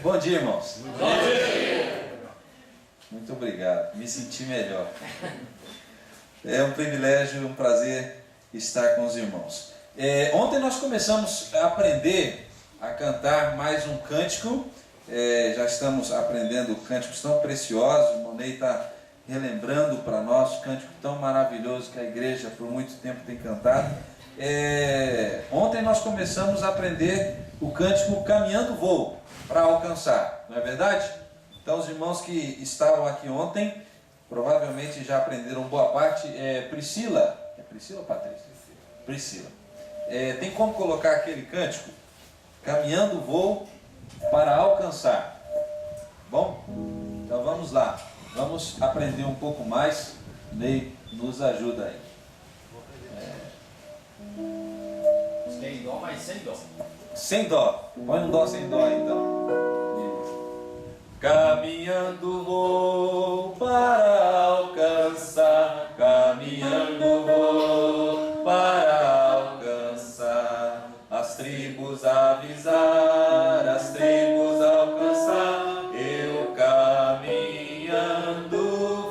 Bom dia, irmãos. Bom dia. Muito obrigado, me senti melhor. É um privilégio, um prazer estar com os irmãos. Ontem nós começamos a aprender a cantar mais um cântico. Já estamos aprendendo cânticos tão preciosos. O irmão Ney está relembrando para nós o cântico tão maravilhoso que a igreja por muito tempo tem cantado. Ontem nós começamos a aprender o cântico Caminhando Vou para Alcançar, não é verdade? Então os irmãos que estavam aqui ontem provavelmente já aprenderam boa parte. Priscila, é Priscila ou Patrícia? Priscila. Tem como colocar aquele cântico? Caminhando Vou para Alcançar. Bom? Então vamos lá. Vamos aprender um pouco mais. Ney nos ajuda aí. Tem dó, mas sem dó. Sem dó. Põe um dó sem dó então. Caminhando vou para alcançar. Caminhando vou para alcançar. As tribos avisar, as tribos alcançar. Eu caminhando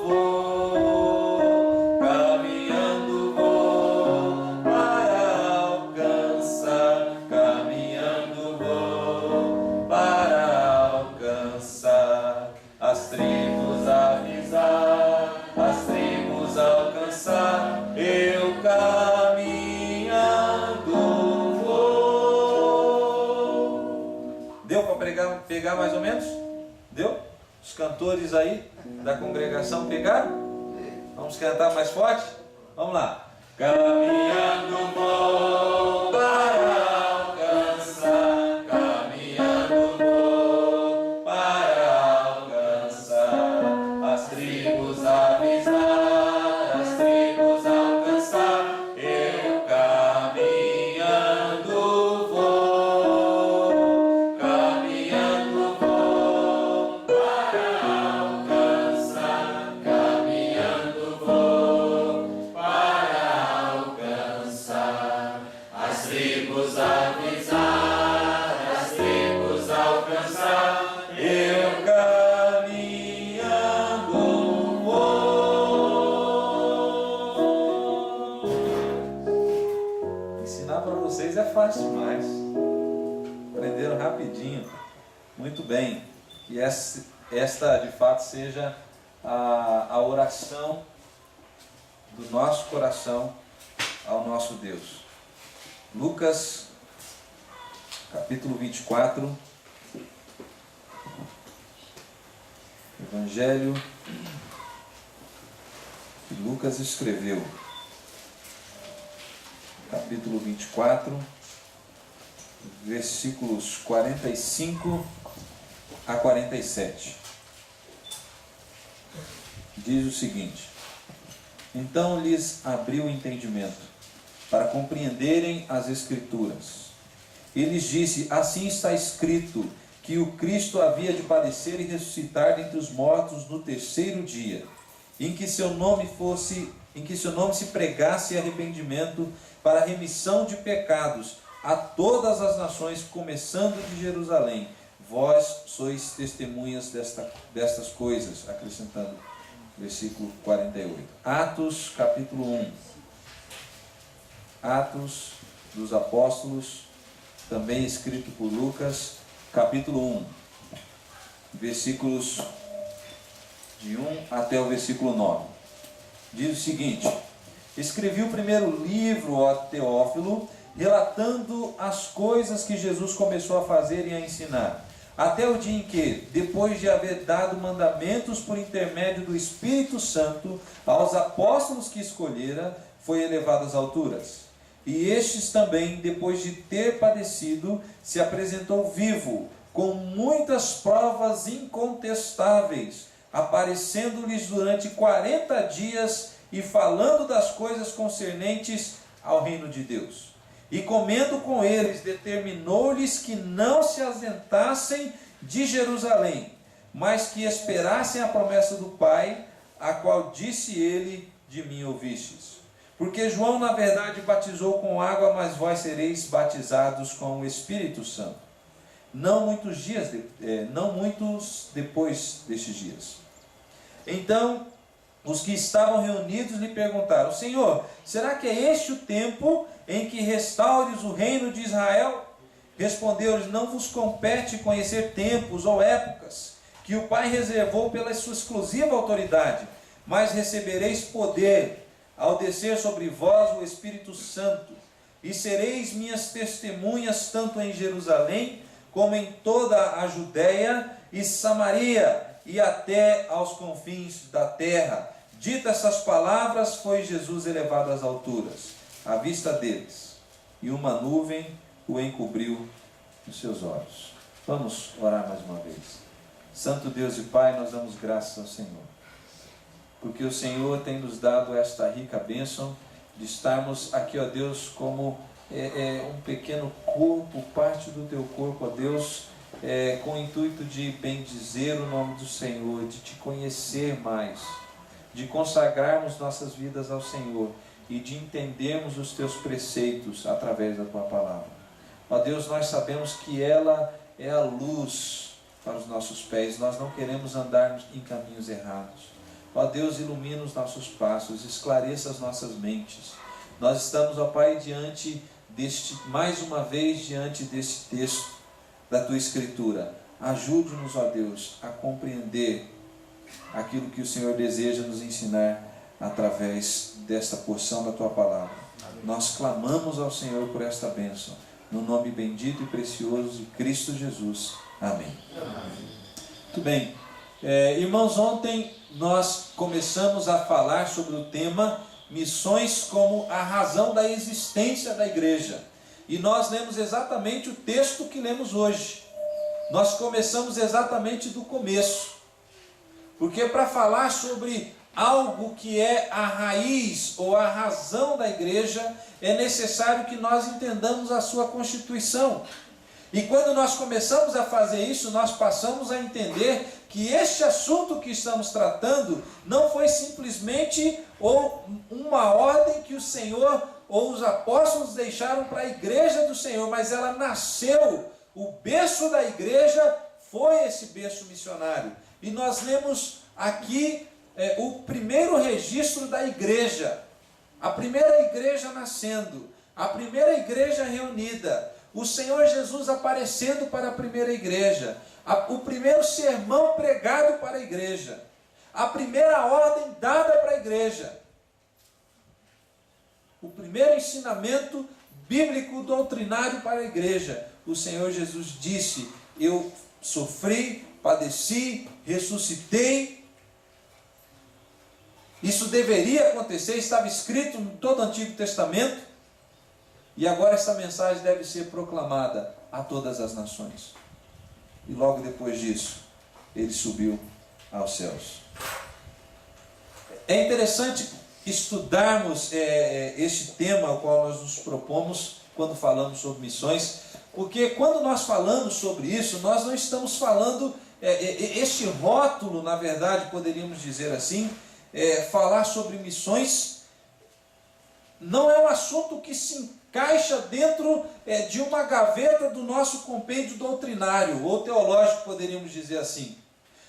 vou, caminhando vou para alcançar, caminhando vou para alcançar. As tribos avisar, as tribos alcançar. Eu caminhando vou. Deu para pegar mais ou menos? Deu? Os cantores aí da congregação pegaram? Vamos cantar mais forte? Vamos lá. Caminhando vou para alcançar, caminhando vou para alcançar. As tribos avisar, as tribos alcançar. Eu caminhando vou, caminhando vou para alcançar, caminhando vou para alcançar. As tribos avisar, as tribos alcançar. Eu caminhando vou. Ensinar para vocês é fácil demais. Aprenderam rapidinho. Muito bem. Que esta de fato seja a oração do nosso coração ao nosso Deus. Lucas, capítulo 24. Evangelho que Lucas escreveu. Capítulo 24, versículos 45 a 47. Diz o seguinte: Então lhes abriu o entendimento, para compreenderem as Escrituras. E lhes disse: Assim está escrito, que o Cristo havia de padecer e ressuscitar dentre os mortos no terceiro dia, em que seu nome se pregasse arrependimento para a remissão de pecados a todas as nações, começando de Jerusalém. Vós sois testemunhas destas coisas, acrescentando, versículo 48. Atos, capítulo 1. Atos dos Apóstolos, também escrito por Lucas, capítulo 1, versículos de 1 até o versículo 9. Diz o seguinte: Escrevi o primeiro livro, ó Teófilo, relatando as coisas que Jesus começou a fazer e a ensinar, até o dia em que, depois de haver dado mandamentos por intermédio do Espírito Santo aos apóstolos que escolhera, foi elevado às alturas. E estes também, depois de ter padecido, se apresentou vivo, com muitas provas incontestáveis, aparecendo-lhes durante 40 dias e falando das coisas concernentes ao reino de Deus. E comendo com eles, determinou-lhes que não se ausentassem de Jerusalém, mas que esperassem a promessa do Pai, a qual disse ele: de mim ouvistes. Porque João, na verdade, batizou com água, mas vós sereis batizados com o Espírito Santo. não muitos depois destes dias. Então, os que estavam reunidos lhe perguntaram: Senhor, será que é este o tempo em que restaures o reino de Israel? Respondeu-lhes: não vos compete conhecer tempos ou épocas que o Pai reservou pela sua exclusiva autoridade, mas recebereis poder ao descer sobre vós o Espírito Santo, e sereis minhas testemunhas tanto em Jerusalém como em toda a Judéia e Samaria e até aos confins da terra. Dita essas palavras, foi Jesus elevado às alturas, à vista deles, e uma nuvem o encobriu dos seus olhos. Vamos orar mais uma vez. Santo Deus e Pai, nós damos graças ao Senhor, porque o Senhor tem nos dado esta rica bênção de estarmos aqui, ó Deus, como um pequeno corpo, parte do Teu corpo, ó Deus, com o intuito de bendizer o nome do Senhor, de Te conhecer mais, de consagrarmos nossas vidas ao Senhor e de entendermos os Teus preceitos através da Tua palavra. Ó Deus, nós sabemos que ela é a luz para os nossos pés, nós não queremos andar em caminhos errados. Ó Deus, ilumina os nossos passos, esclareça as nossas mentes. Nós estamos, ó Pai, mais uma vez diante deste texto da Tua Escritura. Ajude-nos, ó Deus, a compreender aquilo que o Senhor deseja nos ensinar através desta porção da Tua palavra. Nós clamamos ao Senhor por esta bênção, no nome bendito e precioso de Cristo Jesus. Amém. Muito bem. Irmãos, ontem nós começamos a falar sobre o tema missões como a razão da existência da igreja. E nós lemos exatamente o texto que lemos hoje. Nós começamos exatamente do começo. Porque para falar sobre algo que é a raiz ou a razão da igreja, é necessário que nós entendamos a sua constituição. E quando nós começamos a fazer isso, nós passamos a entender que este assunto que estamos tratando não foi simplesmente uma ordem que o Senhor ou os apóstolos deixaram para a igreja do Senhor, mas ela nasceu, o berço da igreja foi esse berço missionário. E nós lemos aqui o primeiro registro da igreja, a primeira igreja nascendo, a primeira igreja reunida, o Senhor Jesus aparecendo para a primeira igreja, o primeiro sermão pregado para a igreja, a primeira ordem dada para a igreja, o primeiro ensinamento bíblico doutrinário para a igreja. O Senhor Jesus disse: eu sofri, padeci, ressuscitei. Isso deveria acontecer, estava escrito em todo o Antigo Testamento. E agora essa mensagem deve ser proclamada a todas as nações. E logo depois disso, ele subiu aos céus. É interessante estudarmos este tema ao qual nós nos propomos quando falamos sobre missões, porque quando nós falamos sobre isso, nós não estamos falando, este rótulo, na verdade, poderíamos dizer assim, falar sobre missões, não é um assunto que se encaixa dentro de uma gaveta do nosso compêndio doutrinário, ou teológico, poderíamos dizer assim.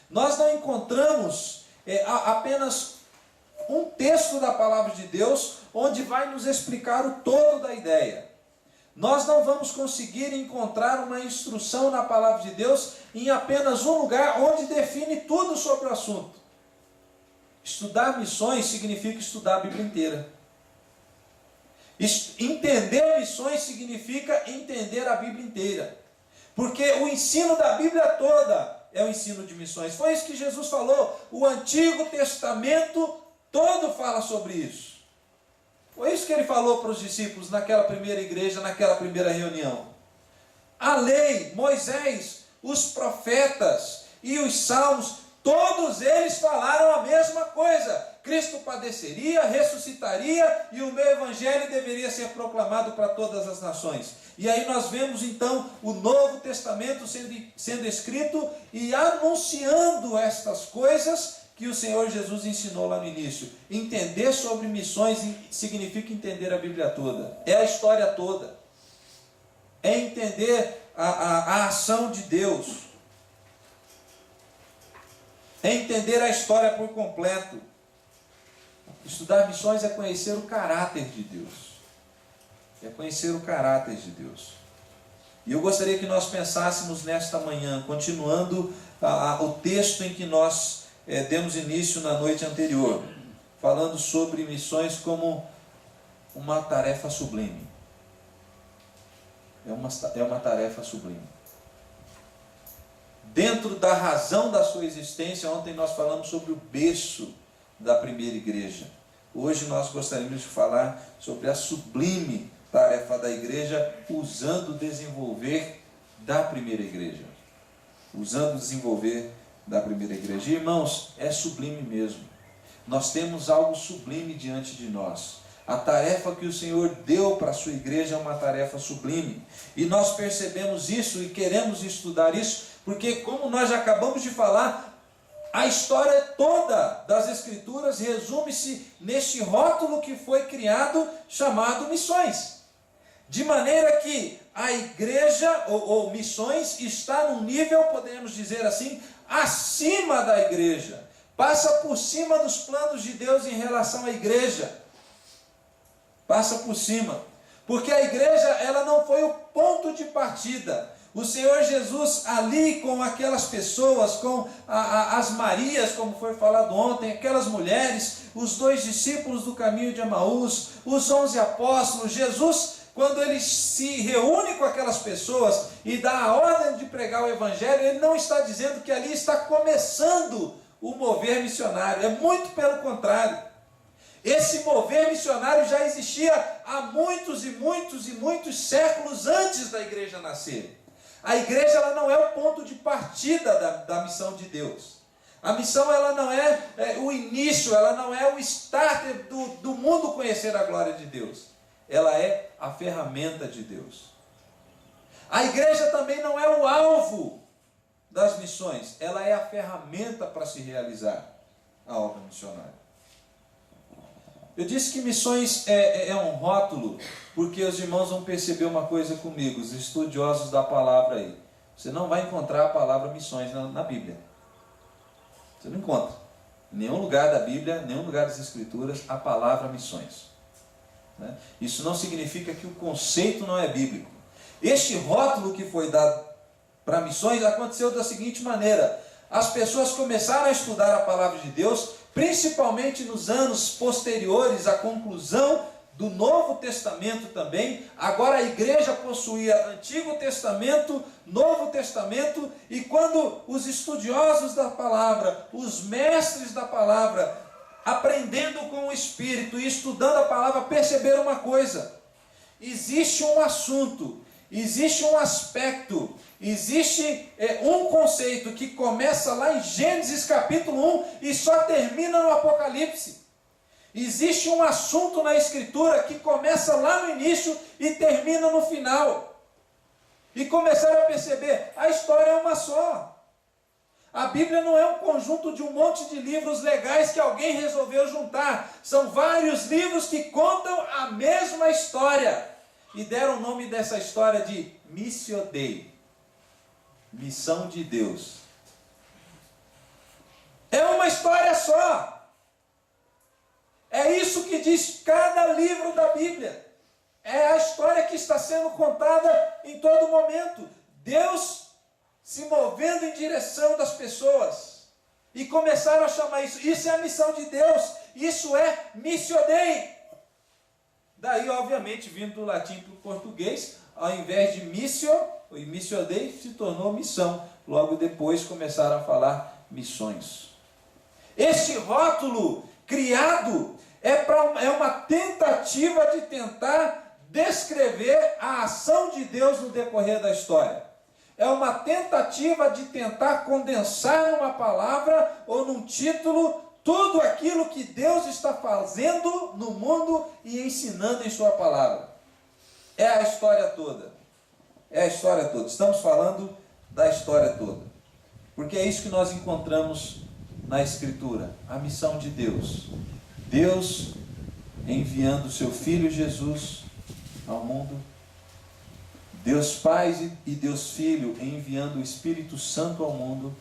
Nós não encontramos apenas um texto da palavra de Deus, onde vai nos explicar o todo da ideia. Nós não vamos conseguir encontrar uma instrução na palavra de Deus em apenas um lugar onde define tudo sobre o assunto. Estudar missões significa estudar a Bíblia inteira. Entender missões significa entender a Bíblia inteira. Porque o ensino da Bíblia toda é o ensino de missões. Foi isso que Jesus falou. O Antigo Testamento todo fala sobre isso. Foi isso que ele falou para os discípulos naquela primeira igreja, naquela primeira reunião. A lei, Moisés, os profetas e os salmos, todos eles falaram a mesma coisa. Cristo padeceria, ressuscitaria e o meu evangelho deveria ser proclamado para todas as nações. E aí nós vemos então o Novo Testamento sendo escrito e anunciando estas coisas que o Senhor Jesus ensinou lá no início. Entender sobre missões significa entender a Bíblia toda. É a história toda. É entender a ação de Deus. É entender a história por completo. Estudar missões é conhecer o caráter de Deus. É conhecer o caráter de Deus. E eu gostaria que nós pensássemos nesta manhã, continuando o texto em que nós demos início na noite anterior, falando sobre missões como uma tarefa sublime. É uma tarefa sublime. Dentro da razão da sua existência, ontem nós falamos sobre o berço da primeira igreja. Hoje nós gostaríamos de falar sobre a sublime tarefa da igreja, usando o desenvolver da primeira igreja. Usando o desenvolver da primeira igreja. Irmãos, é sublime mesmo. Nós temos algo sublime diante de nós. A tarefa que o Senhor deu para a sua igreja é uma tarefa sublime. E nós percebemos isso e queremos estudar isso, porque como nós já acabamos de falar, a história toda das Escrituras resume-se neste rótulo que foi criado, chamado missões. De maneira que a igreja, ou missões, está num nível, podemos dizer assim, acima da igreja. Passa por cima dos planos de Deus em relação à igreja. Passa por cima. Porque a igreja, ela não foi o ponto de partida. O Senhor Jesus ali com aquelas pessoas, com as Marias, como foi falado ontem, aquelas mulheres, os 2 discípulos do caminho de Emaús, os 11 apóstolos, Jesus, quando ele se reúne com aquelas pessoas e dá a ordem de pregar o Evangelho, ele não está dizendo que ali está começando o mover missionário, é muito pelo contrário. Esse mover missionário já existia há muitos e muitos e muitos séculos antes da igreja nascer. A igreja ela não é o ponto de partida da missão de Deus. A missão ela não é o início, ela não é o starter do mundo conhecer a glória de Deus. Ela é a ferramenta de Deus. A igreja também não é o alvo das missões, ela é a ferramenta para se realizar a obra missionária. Eu disse que missões é um rótulo, porque os irmãos vão perceber uma coisa comigo, os estudiosos da palavra aí. Você não vai encontrar a palavra missões na Bíblia. Você não encontra. Em nenhum lugar da Bíblia, em nenhum lugar das Escrituras, a palavra missões. Né? Isso não significa que o conceito não é bíblico. Este rótulo que foi dado para missões aconteceu da seguinte maneira. As pessoas começaram a estudar a palavra de Deus, principalmente nos anos posteriores à conclusão do Novo Testamento também. Agora a igreja possuía Antigo Testamento, Novo Testamento, e quando os estudiosos da palavra, os mestres da palavra, aprendendo com o Espírito e estudando a palavra, perceberam uma coisa: existe um assunto, existe um aspecto, existe um conceito que começa lá em Gênesis capítulo 1 e só termina no Apocalipse. Existe um assunto na Escritura que começa lá no início e termina no final. E começaram a perceber, a história é uma só. A Bíblia não é um conjunto de um monte de livros legais que alguém resolveu juntar. São vários livros que contam a mesma história. E deram o nome dessa história de Missio Dei. Missão de Deus. É uma história só. É isso que diz cada livro da Bíblia. É a história que está sendo contada em todo momento. Deus se movendo em direção das pessoas. E começaram a chamar isso. Isso é a missão de Deus. Isso é Missio Dei. Daí, obviamente, vindo do latim para o português, ao invés de missio, o Missio Dei se tornou missão. Logo depois começaram a falar missões. Este rótulo criado é uma tentativa de tentar descrever a ação de Deus no decorrer da história. É uma tentativa de tentar condensar numa palavra ou num título tudo aquilo que Deus está fazendo no mundo e ensinando em sua palavra. É a história toda. É a história toda. Estamos falando da história toda. Porque é isso que nós encontramos na Escritura. A missão de Deus. Deus enviando o seu Filho Jesus ao mundo. Deus Pai e Deus Filho enviando o Espírito Santo ao mundo,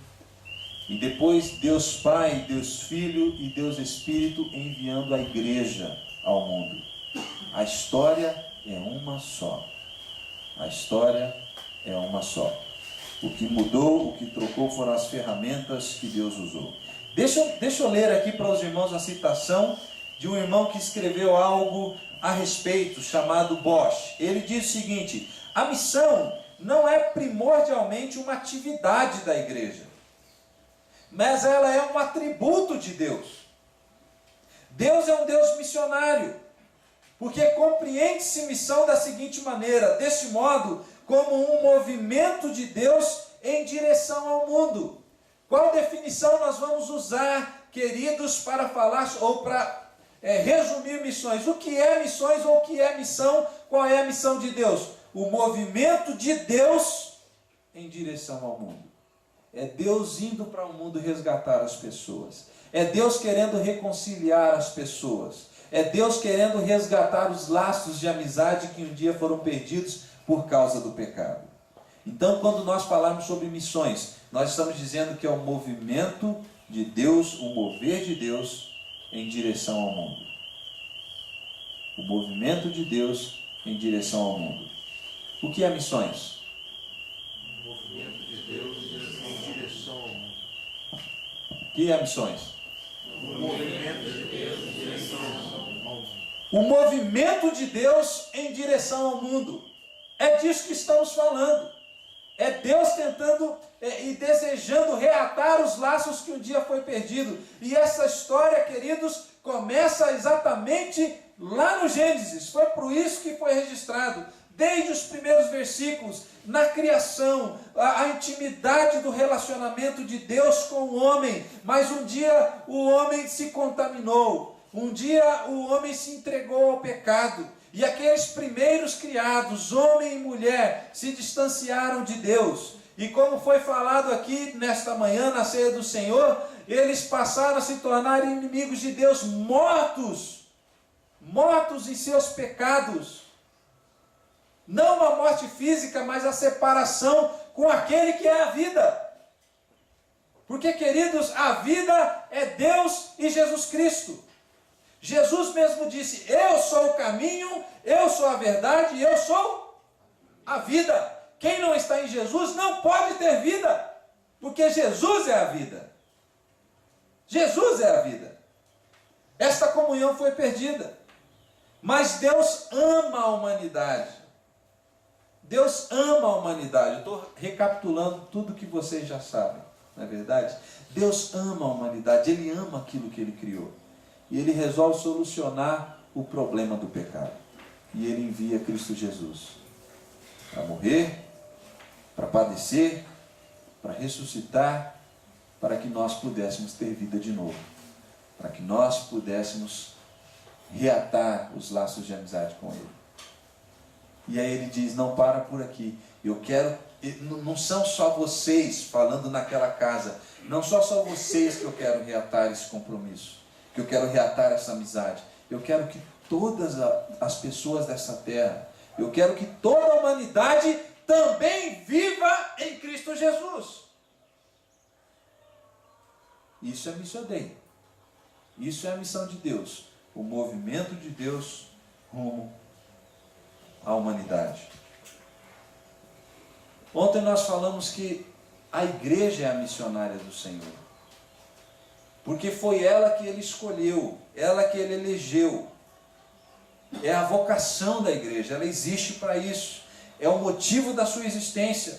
e depois Deus Pai, Deus Filho e Deus Espírito enviando a igreja ao mundo. A história é uma só. A história é uma só. O que mudou, o que trocou foram as ferramentas que Deus usou. Deixa eu ler aqui para os irmãos a citação de um irmão que escreveu algo a respeito, chamado Bosch. Ele diz o seguinte: a missão não é primordialmente uma atividade da igreja, mas ela é um atributo de Deus. Deus é um Deus missionário, porque compreende-se missão da seguinte maneira: desse modo, como um movimento de Deus em direção ao mundo. Qual definição nós vamos usar, queridos, para falar ou para resumir missões? O que é missões ou o que é missão? Qual é a missão de Deus? O movimento de Deus em direção ao mundo. É Deus indo para o mundo resgatar as pessoas. É Deus querendo reconciliar as pessoas. É Deus querendo resgatar os laços de amizade que um dia foram perdidos por causa do pecado. Então, quando nós falarmos sobre missões, nós estamos dizendo que é o movimento de Deus, o mover de Deus em direção ao mundo. O movimento de Deus em direção ao mundo. O que é missões? O movimento de Deus em direção ao mundo. O que é missões? O movimento de Deus em direção ao mundo. O movimento de Deus em direção ao mundo. É disso que estamos falando. É Deus tentando e desejando reatar os laços que um dia foi perdido. E essa história, queridos, começa exatamente lá no Gênesis. Foi por isso que foi registrado. Desde os primeiros versículos, na criação, a intimidade do relacionamento de Deus com o homem. Mas um dia o homem se contaminou. Um dia o homem se entregou ao pecado. E aqueles primeiros criados, homem e mulher, se distanciaram de Deus. E como foi falado aqui nesta manhã, na ceia do Senhor, eles passaram a se tornar inimigos de Deus, mortos em seus pecados. Não a morte física, mas a separação com aquele que é a vida. Porque, queridos, a vida é Deus e Jesus Cristo. Jesus mesmo disse: eu sou o caminho, eu sou a verdade e eu sou a vida. Quem não está em Jesus não pode ter vida, porque Jesus é a vida. Jesus é a vida. Esta comunhão foi perdida. Mas Deus ama a humanidade. Deus ama a humanidade. Eu estou recapitulando tudo que vocês já sabem, não é verdade? Deus ama a humanidade, Ele ama aquilo que Ele criou. E Ele resolve solucionar o problema do pecado. E Ele envia Cristo Jesus para morrer, para padecer, para ressuscitar, para que nós pudéssemos ter vida de novo. Para que nós pudéssemos reatar os laços de amizade com Ele. E aí Ele diz: não para por aqui. Eu quero, não são só vocês, falando naquela casa, não são só vocês que eu quero reatar esse compromisso. Que eu quero reatar essa amizade. Eu quero que todas as pessoas dessa terra, eu quero que toda a humanidade também viva em Cristo Jesus. Isso é missão Dei. Isso é a missão de Deus. O movimento de Deus rumo à humanidade. Ontem nós falamos que a igreja é a missionária do Senhor. Porque foi ela que Ele escolheu, ela que Ele elegeu. É a vocação da igreja, ela existe para isso. É o motivo da sua existência.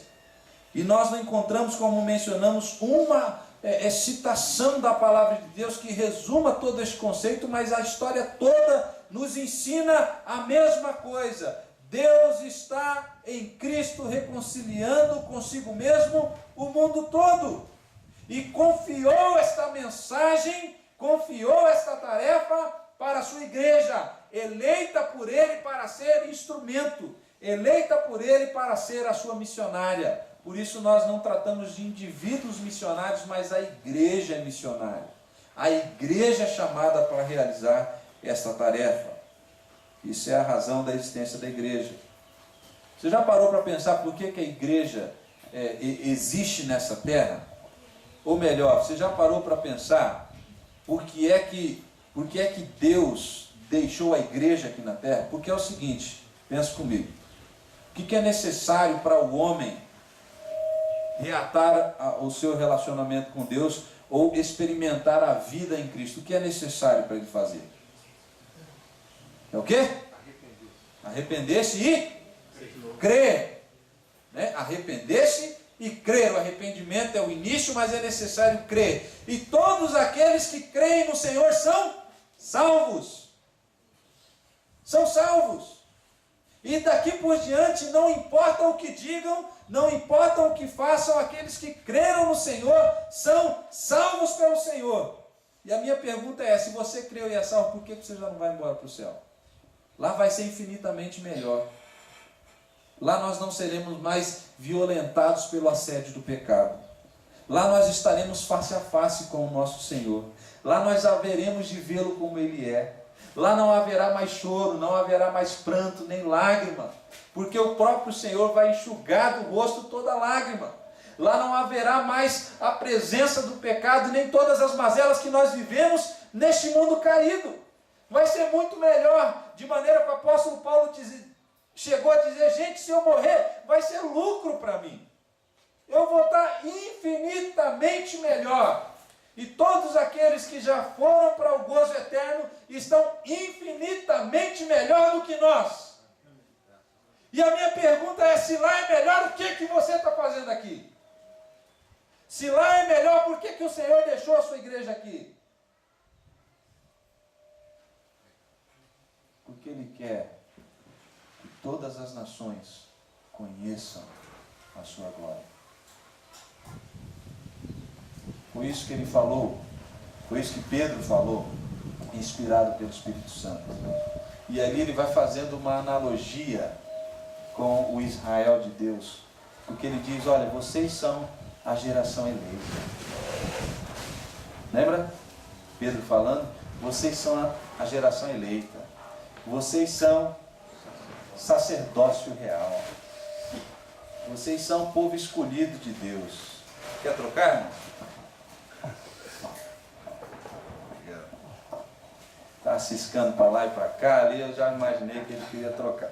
E nós não encontramos, como mencionamos, uma citação da palavra de Deus que resuma todo esse conceito, mas a história toda nos ensina a mesma coisa. Deus está em Cristo reconciliando consigo mesmo o mundo todo. E confiou esta mensagem, confiou esta tarefa para a sua igreja, eleita por Ele para ser instrumento, eleita por Ele para ser a sua missionária. Por isso nós não tratamos de indivíduos missionários, mas a igreja é missionária. A igreja é chamada para realizar esta tarefa. Isso é a razão da existência da igreja. Você já parou para pensar por que a igreja existe nessa terra? Ou melhor, você já parou para pensar por que é que Deus deixou a igreja aqui na terra? Porque é o seguinte, pensa comigo. O que é necessário para o homem reatar o seu relacionamento com Deus ou experimentar a vida em Cristo? O que é necessário para ele fazer? É o quê? Arrepender-se e crer. Né? Arrepender-se e crer. O arrependimento é o início, mas é necessário crer. E todos aqueles que creem no Senhor são salvos. São salvos. E daqui por diante, não importa o que digam, não importa o que façam, aqueles que creram no Senhor são salvos pelo Senhor. E a minha pergunta é, se você creu e é salvo, por que você já não vai embora para o céu? Lá vai ser infinitamente melhor. Lá nós não seremos mais violentados pelo assédio do pecado. Lá nós estaremos face a face com o nosso Senhor. Lá nós haveremos de vê-lo como Ele é. Lá não haverá mais choro, não haverá mais pranto, nem lágrima, porque o próprio Senhor vai enxugar do rosto toda lágrima. Lá não haverá mais a presença do pecado, nem todas as mazelas que nós vivemos neste mundo caído. Vai ser muito melhor, de maneira que o apóstolo Paulo chegou a dizer, gente, se eu morrer, vai ser lucro para mim. Eu vou estar infinitamente melhor. E todos aqueles que já foram para o gozo eterno estão infinitamente melhor do que nós. E a minha pergunta é, se lá é melhor, o que você está fazendo aqui? Se lá é melhor, por que o Senhor deixou a sua igreja aqui? Porque Ele quer que todas as nações conheçam a sua glória. Foi isso que ele falou, foi isso que Pedro falou, inspirado pelo Espírito Santo. E ali ele vai fazendo uma analogia com o Israel de Deus, porque ele diz, olha, vocês são a geração eleita. Lembra? Pedro falando, vocês são a geração eleita, vocês são sacerdócio real, vocês são o povo escolhido de Deus. Quer trocar, irmão? Está ciscando para lá e para cá, ali eu já imaginei que ele queria trocar.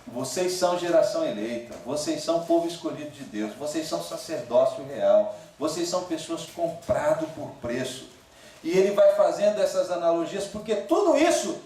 Vocês são geração eleita, vocês são povo escolhido de Deus, vocês são sacerdócio real, vocês são pessoas compradas por preço. E ele vai fazendo essas analogias, porque tudo isso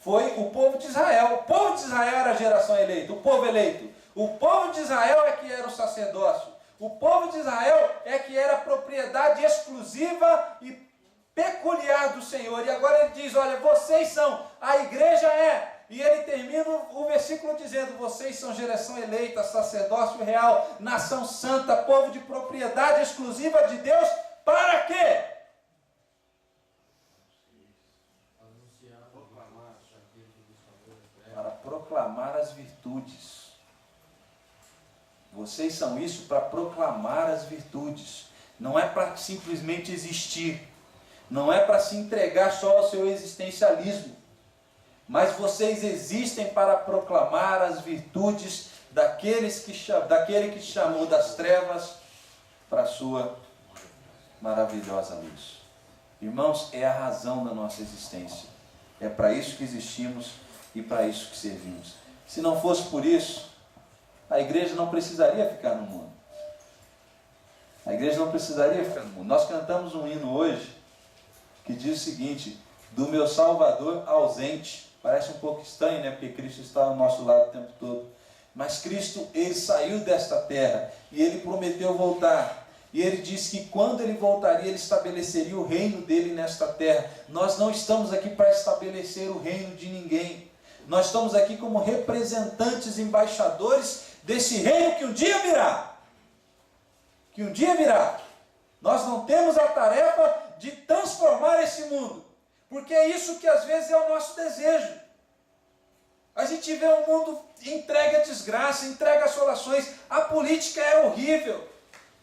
foi o povo de Israel. O povo de Israel era a geração eleita, o povo eleito. O povo de Israel é que era o sacerdócio. O povo de Israel é que era propriedade exclusiva e peculiar do Senhor. E agora ele diz, olha, vocês são, a igreja é. E ele termina o versículo dizendo, vocês são geração eleita, sacerdócio real, nação santa, povo de propriedade exclusiva de Deus. Para quê? Para proclamar as virtudes. Vocês são isso para proclamar as virtudes. Não é para simplesmente existir. Não é para se entregar só ao seu existencialismo. Mas vocês existem para proclamar as virtudes daquele que chamou das trevas para a sua maravilhosa luz. Irmãos, é a razão da nossa existência. É para isso que existimos e para isso que servimos. Se não fosse por isso, a igreja não precisaria ficar no mundo. A igreja não precisaria ficar no mundo. Nós cantamos um hino hoje que diz o seguinte, do meu Salvador ausente. Parece um pouco estranho, né? Porque Cristo está ao nosso lado o tempo todo. Mas Cristo, Ele saiu desta terra e Ele prometeu voltar. E Ele disse que quando Ele voltaria, Ele estabeleceria o reino dEle nesta terra. Nós não estamos aqui para estabelecer o reino de ninguém. Nós estamos aqui como representantes, embaixadores desse reino que um dia virá. Que um dia virá. Nós não temos a tarefa de transformar esse mundo. Porque é isso que às vezes é o nosso desejo. A gente vê um mundo entregue à desgraça, entregue a assolações. A política é horrível.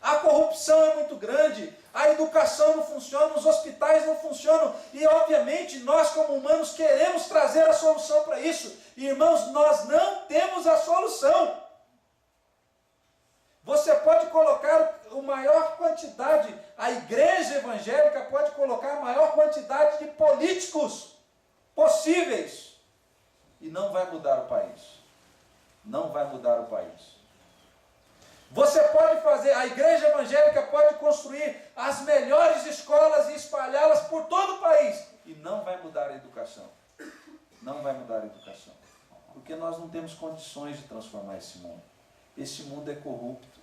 A corrupção é muito grande. a educação não funciona, os hospitais não funcionam, e obviamente nós como humanos queremos trazer a solução para isso. Irmãos, nós não temos a solução. Você pode colocar a maior quantidade, a igreja evangélica pode colocar a maior quantidade de políticos possíveis, e não vai mudar o país. Não vai mudar o país. Você pode fazer, a igreja evangélica pode construir as melhores escolas e espalhá-las por todo o país, e não vai mudar a educação. Não vai mudar a educação. Porque nós não temos condições de transformar esse mundo. Esse mundo é corrupto.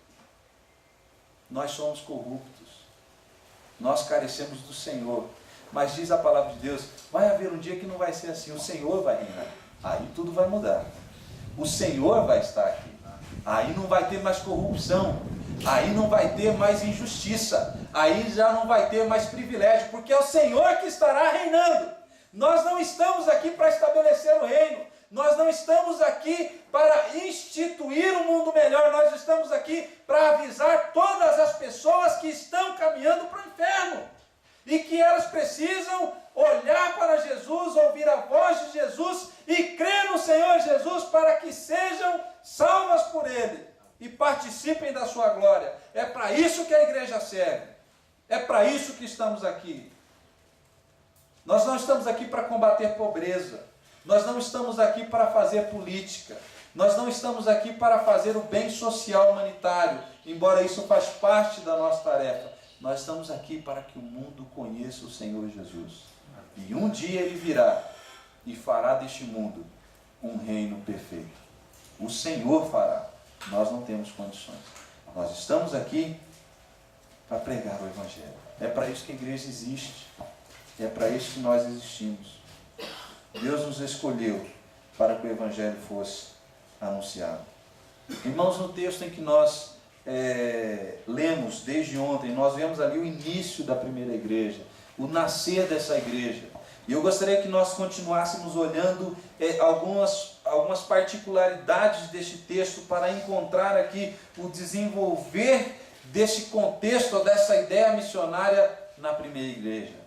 Nós somos corruptos. Nós carecemos do Senhor. Mas diz a palavra de Deus, vai haver um dia que não vai ser assim. O Senhor vai reinar. Aí tudo vai mudar. O Senhor vai estar aqui. Aí não vai ter mais corrupção. Aí não vai ter mais injustiça. Aí já não vai ter mais privilégio. Porque é o Senhor que estará reinando. Nós não estamos aqui para estabelecer o reino. Nós não estamos aqui para instituir um mundo melhor, nós estamos aqui para avisar todas as pessoas que estão caminhando para o inferno e que elas precisam olhar para Jesus, ouvir a voz de Jesus e crer no Senhor Jesus para que sejam salvas por Ele e participem da sua glória. É para isso que a igreja serve, é para isso que estamos aqui. Nós não estamos aqui para combater pobreza. Nós não estamos aqui para fazer política. Nós não estamos aqui para fazer o bem social humanitário, embora isso faz parte da nossa tarefa. Nós estamos aqui para que o mundo conheça o Senhor Jesus. E um dia Ele virá e fará deste mundo um reino perfeito. O Senhor fará. Nós não temos condições. Nós estamos aqui para pregar o Evangelho. É para isso que a igreja existe. É para isso que nós existimos. Deus nos escolheu para que o Evangelho fosse anunciado. Irmãos, no texto em que nós lemos desde ontem, nós vemos ali o início da primeira igreja, o nascer dessa igreja. E eu gostaria que nós continuássemos olhando algumas particularidades deste texto para encontrar aqui o desenvolver desse contexto, dessa ideia missionária na primeira igreja.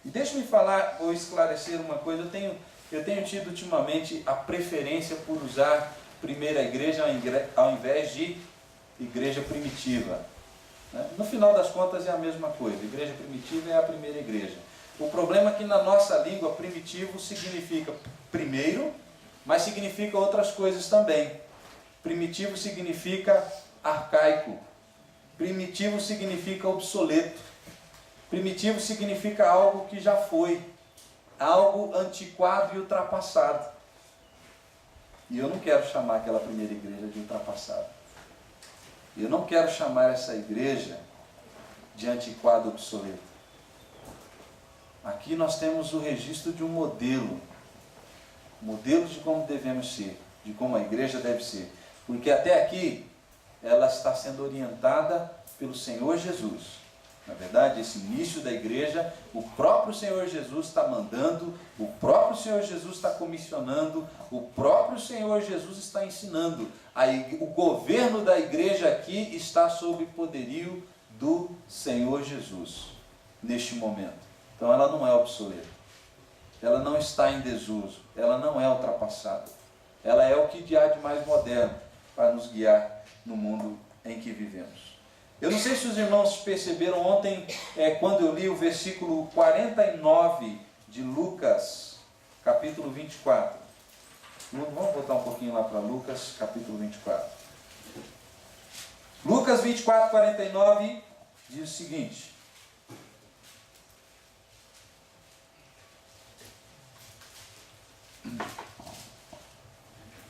E deixe-me falar ou esclarecer uma coisa. Eu tenho tido ultimamente a preferência por usar primeira igreja ao invés de igreja primitiva. No final das contas é a mesma coisa. Igreja primitiva é a primeira igreja. O problema é que na nossa língua primitivo significa primeiro, mas significa outras coisas também. Primitivo significa arcaico. Primitivo significa obsoleto. Primitivo significa algo que já foi, algo antiquado e ultrapassado. E eu não quero chamar aquela primeira igreja de ultrapassada. Eu não quero chamar essa igreja de antiquado e obsoleto. Aqui nós temos o registro de um modelo de como devemos ser, de como a igreja deve ser. Porque até aqui ela está sendo orientada pelo Senhor Jesus. Na verdade, esse início da igreja, o próprio Senhor Jesus está mandando, o próprio Senhor Jesus está comissionando, o próprio Senhor Jesus está ensinando. O governo da igreja aqui está sob poderio do Senhor Jesus, neste momento. Então ela não é obsoleta, ela não está em desuso, ela não é ultrapassada. Ela é o que há de mais moderno para nos guiar no mundo em que vivemos. Eu não sei se os irmãos perceberam ontem, quando eu li o versículo 49 de Lucas, capítulo 24. Vamos voltar um pouquinho lá para Lucas, capítulo 24. Lucas 24, 49 diz o seguinte.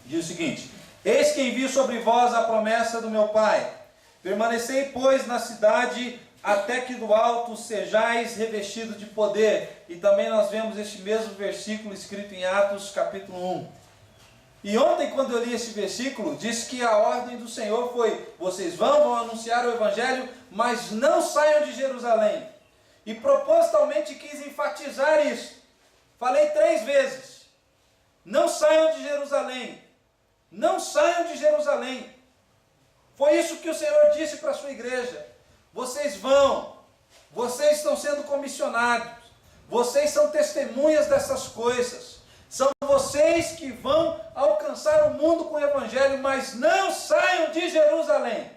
Diz o seguinte: eis que envio sobre vós a promessa do meu Pai. Permanecei, pois, na cidade, até que do alto sejais revestidos de poder. E também nós vemos este mesmo versículo escrito em Atos, capítulo 1. E ontem, quando eu li esse versículo, disse que a ordem do Senhor foi: vocês vão anunciar o Evangelho, mas não saiam de Jerusalém. E propositalmente quis enfatizar isso. Falei 3 vezes. Não saiam de Jerusalém. Não saiam de Jerusalém. Foi isso que o Senhor disse para a sua igreja. Vocês vão, Vocês estão sendo comissionados. Vocês são testemunhas dessas coisas. São vocês que vão alcançar o mundo com o Evangelho, mas não saiam de Jerusalém.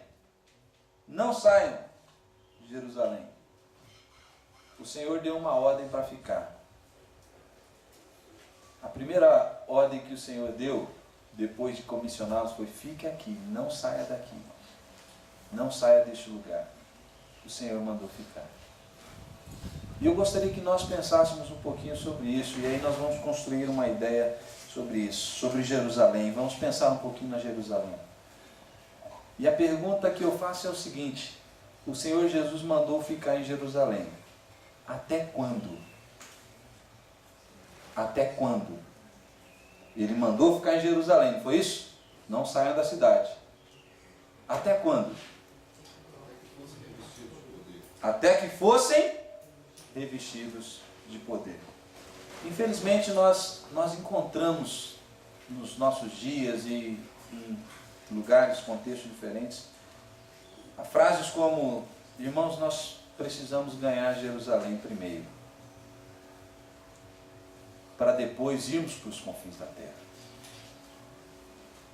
Não saiam de Jerusalém. O Senhor deu uma ordem para ficar. A primeira ordem que o Senhor deu, depois de comissioná-los, foi: fique aqui, não saia daqui. Não saia deste lugar. O Senhor mandou ficar. E eu gostaria que nós pensássemos um pouquinho sobre isso, e aí nós vamos construir uma ideia sobre isso, sobre Jerusalém. Vamos pensar um pouquinho na Jerusalém. E a pergunta que eu faço é o seguinte: o Senhor Jesus mandou ficar em Jerusalém. Até quando? Até quando? Ele mandou ficar em Jerusalém, não foi isso? Não saiam da cidade. Até quando? Até que fossem revestidos de poder. Infelizmente nós encontramos nos nossos dias e em lugares, contextos diferentes, frases como: irmãos, nós precisamos ganhar Jerusalém primeiro, para depois irmos para os confins da terra.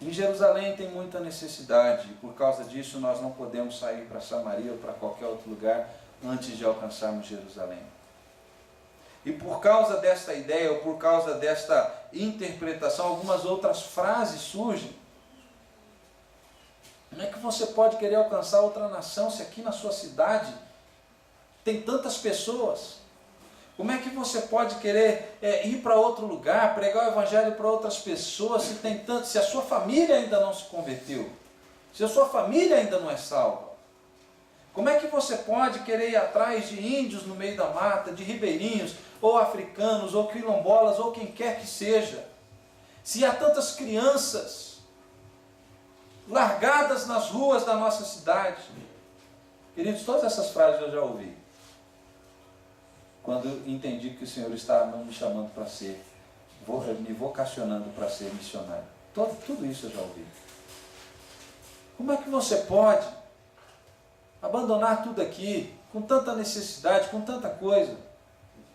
Em Jerusalém tem muita necessidade, e por causa disso nós não podemos sair para Samaria ou para qualquer outro lugar antes de alcançarmos Jerusalém. E por causa desta ideia, ou por causa desta interpretação, algumas outras frases surgem. Como é que você pode querer alcançar outra nação se aqui na sua cidade tem tantas pessoas? Como é que você pode querer ir para outro lugar, pregar o Evangelho para outras pessoas, se a sua família ainda não se converteu? Se a sua família ainda não é salva? Como é que você pode querer ir atrás de índios no meio da mata, de ribeirinhos, ou africanos, ou quilombolas, ou quem quer que seja, se há tantas crianças largadas nas ruas da nossa cidade? Queridos, todas essas frases eu já ouvi quando entendi que o Senhor está não me chamando para ser, me vocacionando para ser missionário. Tudo isso eu já ouvi. Como é que você pode abandonar tudo aqui, com tanta necessidade, com tanta coisa,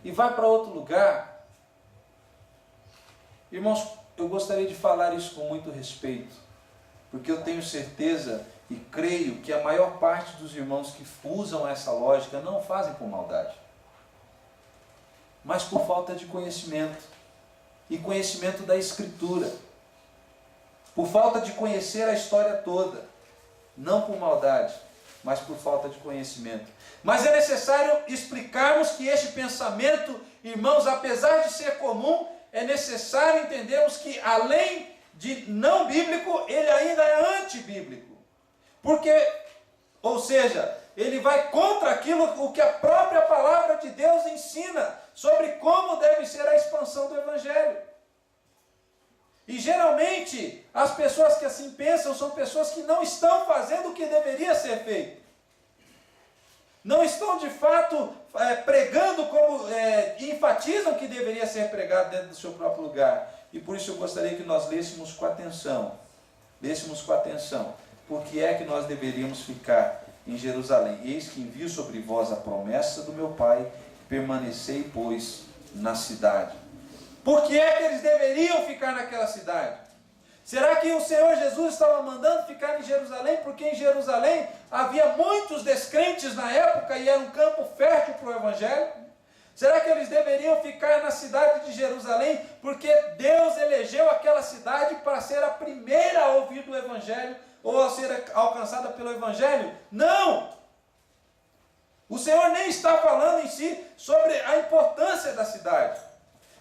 e vai para outro lugar? Irmãos, eu gostaria de falar isso com muito respeito, porque eu tenho certeza e creio que a maior parte dos irmãos que usam essa lógica não fazem por maldade, mas por falta de conhecimento, e conhecimento da Escritura, por falta de conhecer a história toda, não por maldade, mas por falta de conhecimento. Mas é necessário explicarmos que este pensamento, irmãos, apesar de ser comum, é necessário entendermos que, além de não bíblico, ele ainda é antibíblico. Porque, ou seja, ele vai contra aquilo o que a própria palavra de Deus ensina sobre como deve ser a expansão do Evangelho. E geralmente, as pessoas que assim pensam são pessoas que não estão fazendo o que deveria ser feito. Não estão de fato pregando como enfatizam que deveria ser pregado dentro do seu próprio lugar. E por isso eu gostaria que nós lêssemos com atenção. Por que é que nós deveríamos ficar em Jerusalém? Eis que envio sobre vós a promessa do meu Pai, permanecei, pois, na cidade. Por que é que eles deveriam ficar naquela cidade? Será que o Senhor Jesus estava mandando ficar em Jerusalém porque em Jerusalém havia muitos descrentes na época e era um campo fértil para o Evangelho? Será que eles deveriam ficar na cidade de Jerusalém porque Deus elegeu aquela cidade para ser a primeira a ouvir do Evangelho ou a ser alcançada pelo Evangelho? Não! O Senhor nem está falando em si sobre a importância da cidade.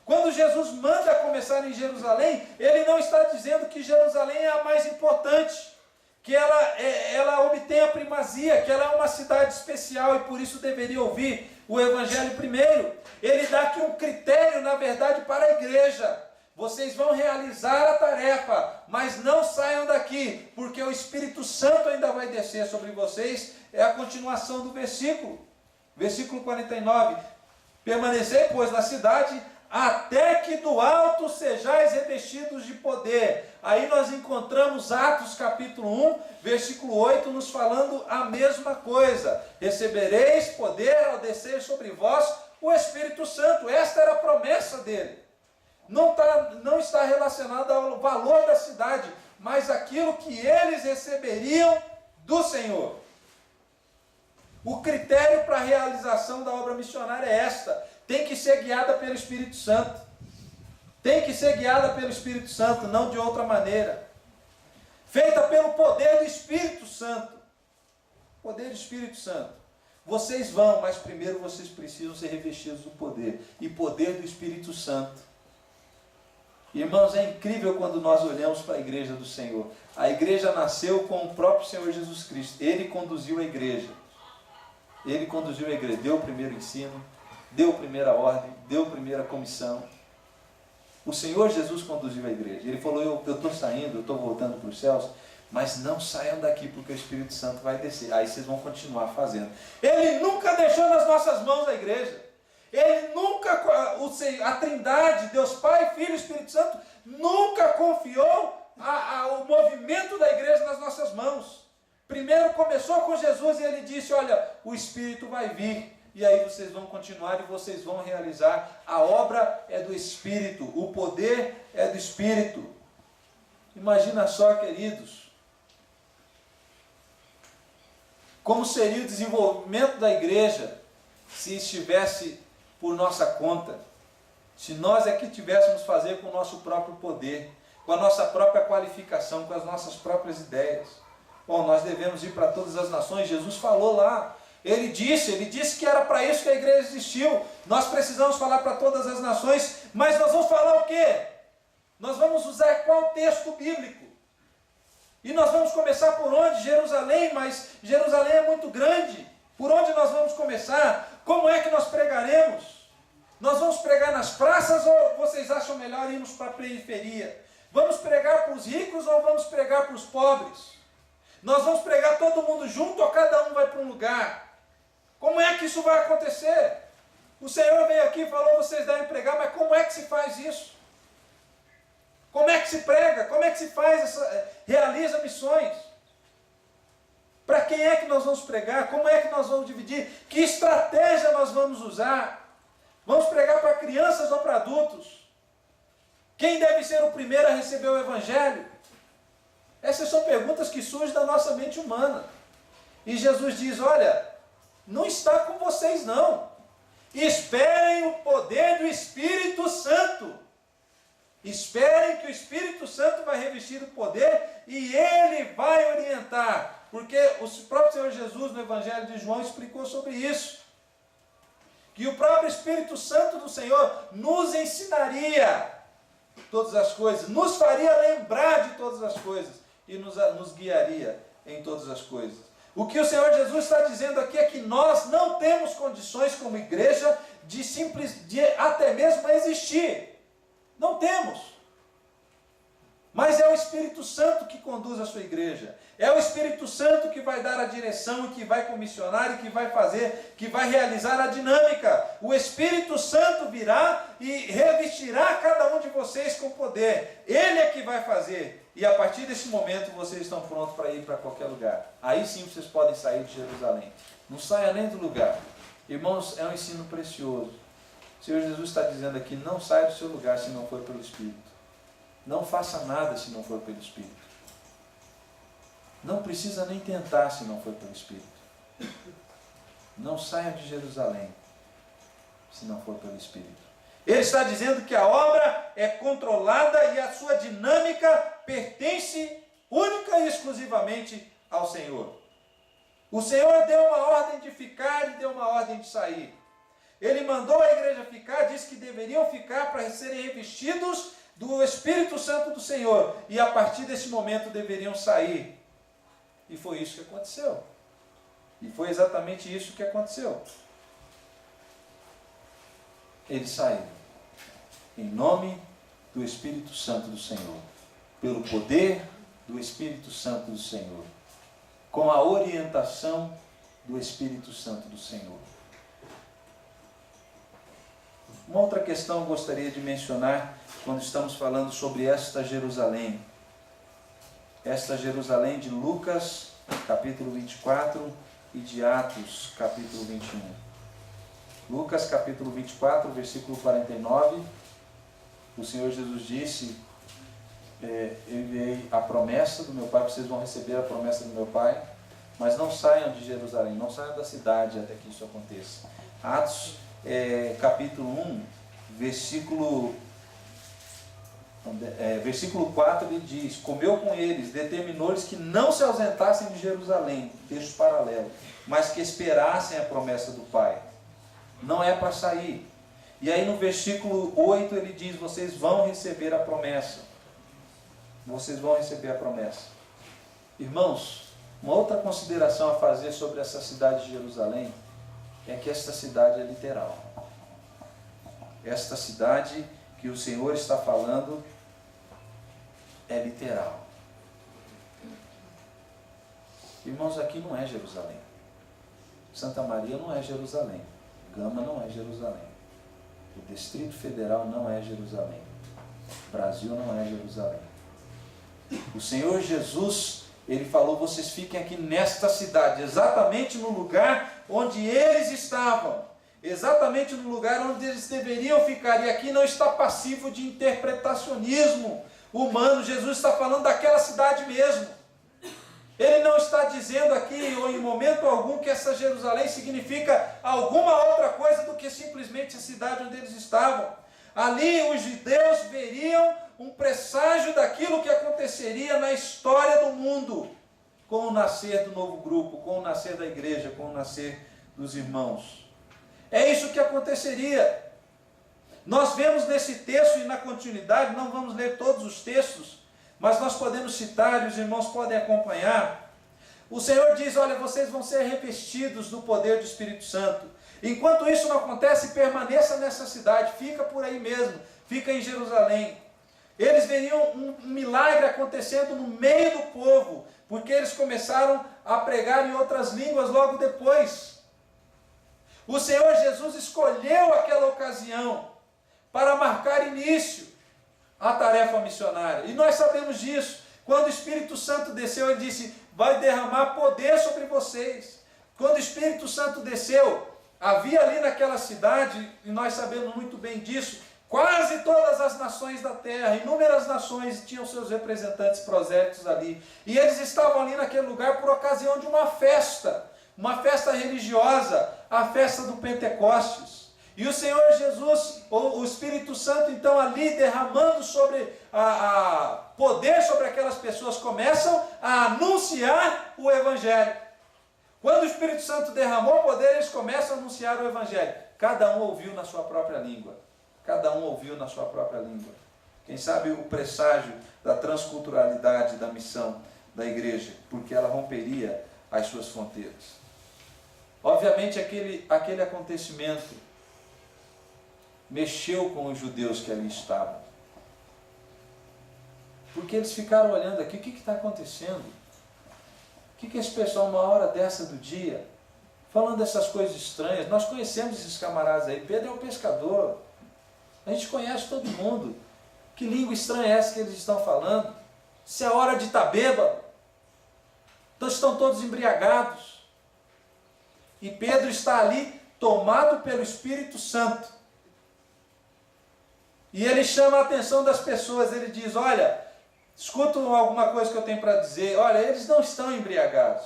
Quando Jesus manda começar em Jerusalém, Ele não está dizendo que Jerusalém é a mais importante, que ela obtém a primazia, que ela é uma cidade especial e por isso deveria ouvir o Evangelho primeiro. Ele dá aqui um critério, na verdade, para a igreja. Vocês vão realizar a tarefa, mas não saiam daqui, porque o Espírito Santo ainda vai descer sobre vocês. É a continuação do versículo. Versículo 49. Permanecei, pois, na cidade, até que do alto sejais revestidos de poder. Aí nós encontramos Atos capítulo 1, versículo 8, nos falando a mesma coisa. Recebereis poder ao descer sobre vós o Espírito Santo. Esta era a promessa dele. Não está relacionado ao valor da cidade, mas aquilo que eles receberiam do Senhor. O critério para a realização da obra missionária é esta: tem que ser guiada pelo Espírito Santo. Tem que ser guiada pelo Espírito Santo, não de outra maneira. Feita pelo poder do Espírito Santo. Poder do Espírito Santo. Vocês vão, mas primeiro vocês precisam ser revestidos do poder. E poder do Espírito Santo. Irmãos, é incrível quando nós olhamos para a igreja do Senhor. A igreja nasceu com o próprio Senhor Jesus Cristo. Ele conduziu a igreja. Ele conduziu a igreja. Deu o primeiro ensino, deu a primeira ordem, deu a primeira comissão. O Senhor Jesus conduziu a igreja. Ele falou, eu estou saindo, eu estou voltando para os céus, mas não saiam daqui porque o Espírito Santo vai descer. Aí vocês vão continuar fazendo. Ele nunca deixou nas nossas mãos a igreja. Ele nunca, a Trindade, Deus Pai, Filho e Espírito Santo, nunca confiou o movimento da igreja nas nossas mãos. Primeiro começou com Jesus e ele disse, olha, o Espírito vai vir. E aí vocês vão continuar e vocês vão realizar. A obra é do Espírito, o poder é do Espírito. Imagina só, queridos, como seria o desenvolvimento da igreja se estivesse por nossa conta, se nós é que tivéssemos fazer com o nosso próprio poder, com a nossa própria qualificação, com as nossas próprias ideias. Bom, nós devemos ir para todas as nações. Jesus falou lá, ele disse que era para isso que a igreja existiu. Nós precisamos falar para todas as nações, mas nós vamos falar o quê? Nós vamos usar qual texto bíblico? E nós vamos começar por onde? Jerusalém, mas Jerusalém é muito grande. Por onde nós vamos começar? Como é que nós pregaremos? Nós vamos pregar nas praças ou vocês acham melhor irmos para a periferia? Vamos pregar para os ricos ou vamos pregar para os pobres? Nós vamos pregar todo mundo junto ou cada um vai para um lugar? Como é que isso vai acontecer? O Senhor veio aqui e falou, vocês devem pregar, mas como é que se faz isso? Como é que se prega? Como é que se faz, realiza missões? Para quem é que nós vamos pregar? Como é que nós vamos dividir? Que estratégia nós vamos usar? Vamos pregar para crianças ou para adultos? Quem deve ser o primeiro a receber o Evangelho? Essas são perguntas que surgem da nossa mente humana. E Jesus diz, olha, não está com vocês não. Esperem o poder do Espírito Santo. Esperem que o Espírito Santo vai revestir o poder e ele vai orientar. Porque o próprio Senhor Jesus, no Evangelho de João, explicou sobre isso. Que o próprio Espírito Santo do Senhor nos ensinaria todas as coisas, nos faria lembrar de todas as coisas e nos guiaria em todas as coisas. O que o Senhor Jesus está dizendo aqui é que nós não temos condições como igreja de até mesmo existir. Não temos. Mas é o Espírito Santo que conduz a sua igreja. É o Espírito Santo que vai dar a direção, que vai comissionar e que vai fazer, que vai realizar a dinâmica. O Espírito Santo virá e revestirá cada um de vocês com poder. Ele é que vai fazer. E a partir desse momento vocês estão prontos para ir para qualquer lugar. Aí sim vocês podem sair de Jerusalém. Não saia nem do lugar. Irmãos, é um ensino precioso. O Senhor Jesus está dizendo aqui, não saia do seu lugar se não for pelo Espírito. Não faça nada se não for pelo Espírito. Não precisa nem tentar se não for pelo Espírito. Não saia de Jerusalém se não for pelo Espírito. Ele está dizendo que a obra é controlada e a sua dinâmica pertence única e exclusivamente ao Senhor. O Senhor deu uma ordem de ficar e deu uma ordem de sair. Ele mandou a igreja ficar, disse que deveriam ficar para serem revestidos do Espírito Santo do Senhor. E a partir desse momento deveriam sair. E foi isso que aconteceu. E foi exatamente isso que aconteceu. Eles saíram. Em nome do Espírito Santo do Senhor. Pelo poder do Espírito Santo do Senhor. Com a orientação do Espírito Santo do Senhor. Uma outra questão eu gostaria de mencionar quando estamos falando sobre esta Jerusalém. Esta Jerusalém de Lucas, capítulo 24, e de Atos, capítulo 21. Lucas, capítulo 24, versículo 49. O Senhor Jesus disse, enviei a promessa do meu Pai, vocês vão receber a promessa do meu Pai, mas não saiam de Jerusalém, não saiam da cidade até que isso aconteça. Atos, capítulo 1, versículo 4, ele diz, comeu com eles, determinou-lhes que não se ausentassem de Jerusalém, texto paralelo, mas que esperassem a promessa do Pai. Não é para sair. E aí no versículo 8 ele diz, vocês vão receber a promessa. Vocês vão receber a promessa. Irmãos, uma outra consideração a fazer sobre essa cidade de Jerusalém é que esta cidade é literal. Esta cidade que o Senhor está falando é literal. Irmãos, aqui não é Jerusalém. Santa Maria não é Jerusalém. Gama não é Jerusalém. O Distrito Federal não é Jerusalém. Brasil não é Jerusalém. O Senhor Jesus, Ele falou, vocês fiquem aqui nesta cidade, exatamente no lugar onde eles estavam. Exatamente no lugar onde eles deveriam ficar. E aqui não está passivo de interpretacionismo humano. Jesus está falando daquela cidade mesmo. Ele não está dizendo aqui, ou em momento algum, que essa Jerusalém significa alguma outra coisa do que simplesmente a cidade onde eles estavam. Ali os judeus veriam um presságio daquilo que aconteceria na história do mundo, com o nascer do novo grupo, com o nascer da igreja, com o nascer dos irmãos. É isso que aconteceria. Nós vemos nesse texto e na continuidade, não vamos ler todos os textos, mas nós podemos citar e os irmãos podem acompanhar. O Senhor diz, olha, vocês vão ser revestidos do poder do Espírito Santo. Enquanto isso não acontece, permaneça nessa cidade, fica por aí mesmo, fica em Jerusalém. Eles veriam um milagre acontecendo no meio do povo, porque eles começaram a pregar em outras línguas logo depois. O Senhor Jesus escolheu aquela ocasião para marcar início à tarefa missionária. E nós sabemos disso. Quando o Espírito Santo desceu, Ele disse, vai derramar poder sobre vocês. Quando o Espírito Santo desceu, havia ali naquela cidade, e nós sabemos muito bem disso, quase todas as nações da terra, inúmeras nações tinham seus representantes prosélitos ali. E eles estavam ali naquele lugar por ocasião de uma festa religiosa, a festa do Pentecostes. E o Senhor Jesus, o Espírito Santo, então ali derramando sobre poder sobre aquelas pessoas, começam a anunciar o Evangelho. Quando o Espírito Santo derramou poder, eles começam a anunciar o Evangelho. Cada um ouviu na sua própria língua. Cada um ouviu na sua própria língua. Quem sabe o presságio da transculturalidade da missão da igreja, porque ela romperia as suas fronteiras. Obviamente aquele acontecimento mexeu com os judeus que ali estavam. Porque eles ficaram olhando aqui, o que está acontecendo? O que esse pessoal, uma hora dessa do dia, falando dessas coisas estranhas? Nós conhecemos esses camaradas aí. Pedro é um pescador. A gente conhece todo mundo. Que língua estranha é essa que eles estão falando? Se é hora de estar bêbado. Então estão todos embriagados. E Pedro está ali, tomado pelo Espírito Santo. E ele chama a atenção das pessoas, ele diz, olha, escutam alguma coisa que eu tenho para dizer, olha, eles não estão embriagados.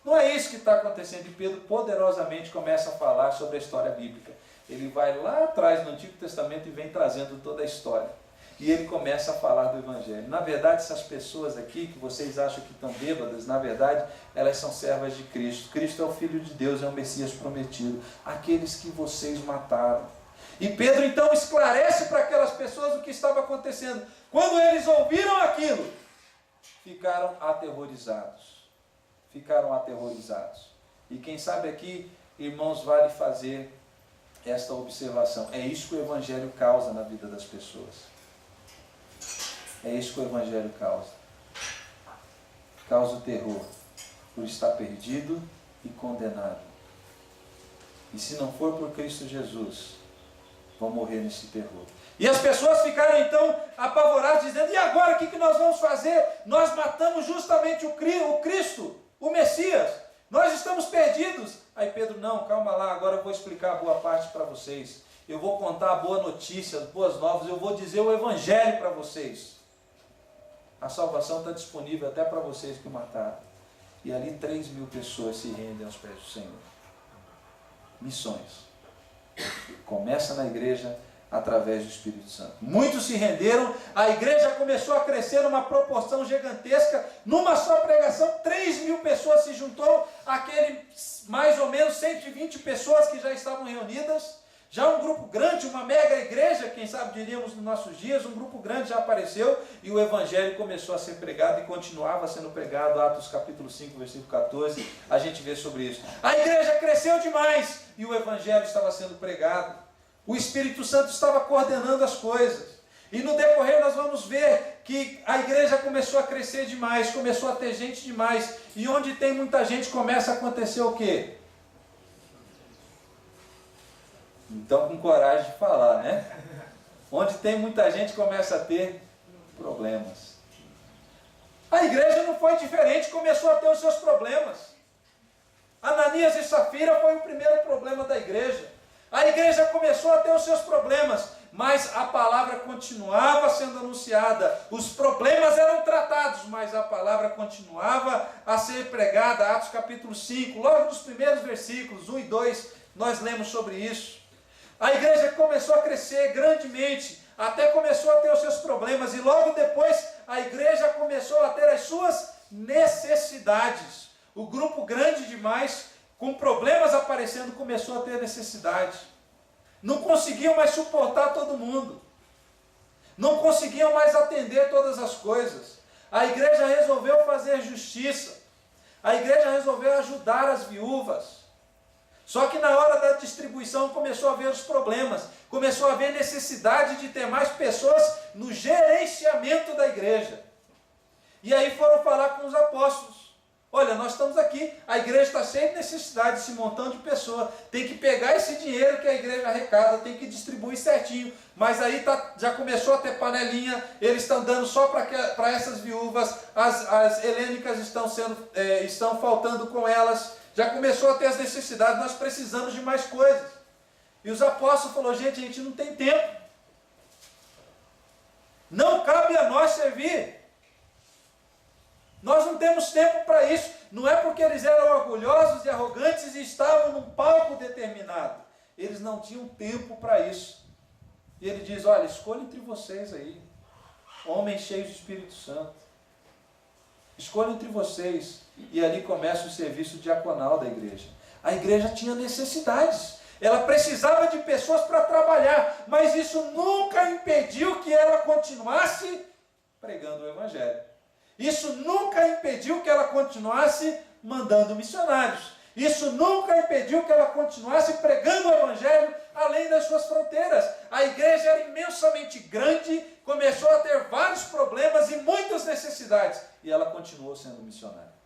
Não é isso que está acontecendo. E Pedro poderosamente começa a falar sobre a história bíblica. Ele vai lá atrás no Antigo Testamento e vem trazendo toda a história. E ele começa a falar do Evangelho. Na verdade, essas pessoas aqui, que vocês acham que estão bêbadas, na verdade, elas são servas de Cristo. Cristo é o Filho de Deus, é o Messias prometido. Aqueles que vocês mataram. E Pedro então esclarece para aquelas pessoas o que estava acontecendo. Quando eles ouviram aquilo, ficaram aterrorizados. Ficaram aterrorizados. E quem sabe aqui, irmãos, vale fazer esta observação. É isso que o Evangelho causa na vida das pessoas. É isso que o Evangelho causa. Causa o terror por estar perdido e condenado. E se não for por Cristo Jesus, vão morrer nesse terror. E as pessoas ficaram então apavoradas, dizendo: e agora o que nós vamos fazer? Nós matamos justamente o Cristo, o Messias, nós estamos perdidos. Aí Pedro: não, calma lá, agora eu vou explicar a boa parte para vocês. Eu vou contar a boa notícia, as boas novas, eu vou dizer o Evangelho para vocês. A salvação está disponível até para vocês que o mataram. E ali 3.000 pessoas se rendem aos pés do Senhor. Missões. Começa na igreja através do Espírito Santo. Muitos se renderam, a igreja começou a crescer numa proporção gigantesca. Numa só pregação, 3.000 pessoas se juntou, aquele mais ou menos 120 pessoas que já estavam reunidas. Já um grupo grande, uma mega igreja, quem sabe diríamos nos nossos dias, um grupo grande já apareceu e o Evangelho começou a ser pregado e continuava sendo pregado. Atos capítulo 5, versículo 14, a gente vê sobre isso. A igreja cresceu demais e o Evangelho estava sendo pregado. O Espírito Santo estava coordenando as coisas. E no decorrer nós vamos ver que a igreja começou a crescer demais, começou a ter gente demais. E onde tem muita gente começa a acontecer o quê? Então, com coragem de falar, né? Onde tem muita gente começa a ter problemas. A igreja não foi diferente, começou a ter os seus problemas. Ananias e Safira foi o primeiro problema da igreja. A igreja começou a ter os seus problemas, mas a palavra continuava sendo anunciada. Os problemas eram tratados, mas a palavra continuava a ser pregada. Atos capítulo 5, logo nos primeiros versículos, 1 e 2, nós lemos sobre isso. A igreja começou a crescer grandemente, até começou a ter os seus problemas, e logo depois a igreja começou a ter as suas necessidades. O grupo grande demais, com problemas aparecendo, começou a ter necessidade. Não conseguiam mais suportar todo mundo. Não conseguiam mais atender todas as coisas. A igreja resolveu fazer justiça. A igreja resolveu ajudar as viúvas. Só que na hora da distribuição começou a haver os problemas, começou a haver necessidade de ter mais pessoas no gerenciamento da igreja. E aí foram falar com os apóstolos: olha, nós estamos aqui, a igreja está cheia de necessidade, esse montão de pessoas, tem que pegar esse dinheiro que a igreja arrecada, tem que distribuir certinho, mas aí já começou a ter panelinha, eles estão dando só para essas viúvas, as helênicas estão faltando com elas. Já começou a ter as necessidades, nós precisamos de mais coisas. E os apóstolos falaram: gente, a gente não tem tempo. Não cabe a nós servir. Nós não temos tempo para isso. Não é porque eles eram orgulhosos e arrogantes e estavam num palco determinado. Eles não tinham tempo para isso. E ele diz: olha, escolha entre vocês aí, homens cheios de Espírito Santo. Escolha entre vocês. E ali começa o serviço diaconal da igreja. A igreja tinha necessidades. Ela precisava de pessoas para trabalhar. Mas isso nunca impediu que ela continuasse pregando o Evangelho. Isso nunca impediu que ela continuasse mandando missionários. Isso nunca impediu que ela continuasse pregando o Evangelho além das suas fronteiras. A igreja era imensamente grande, começou a ter vários problemas e muitas necessidades. E ela continuou sendo missionária.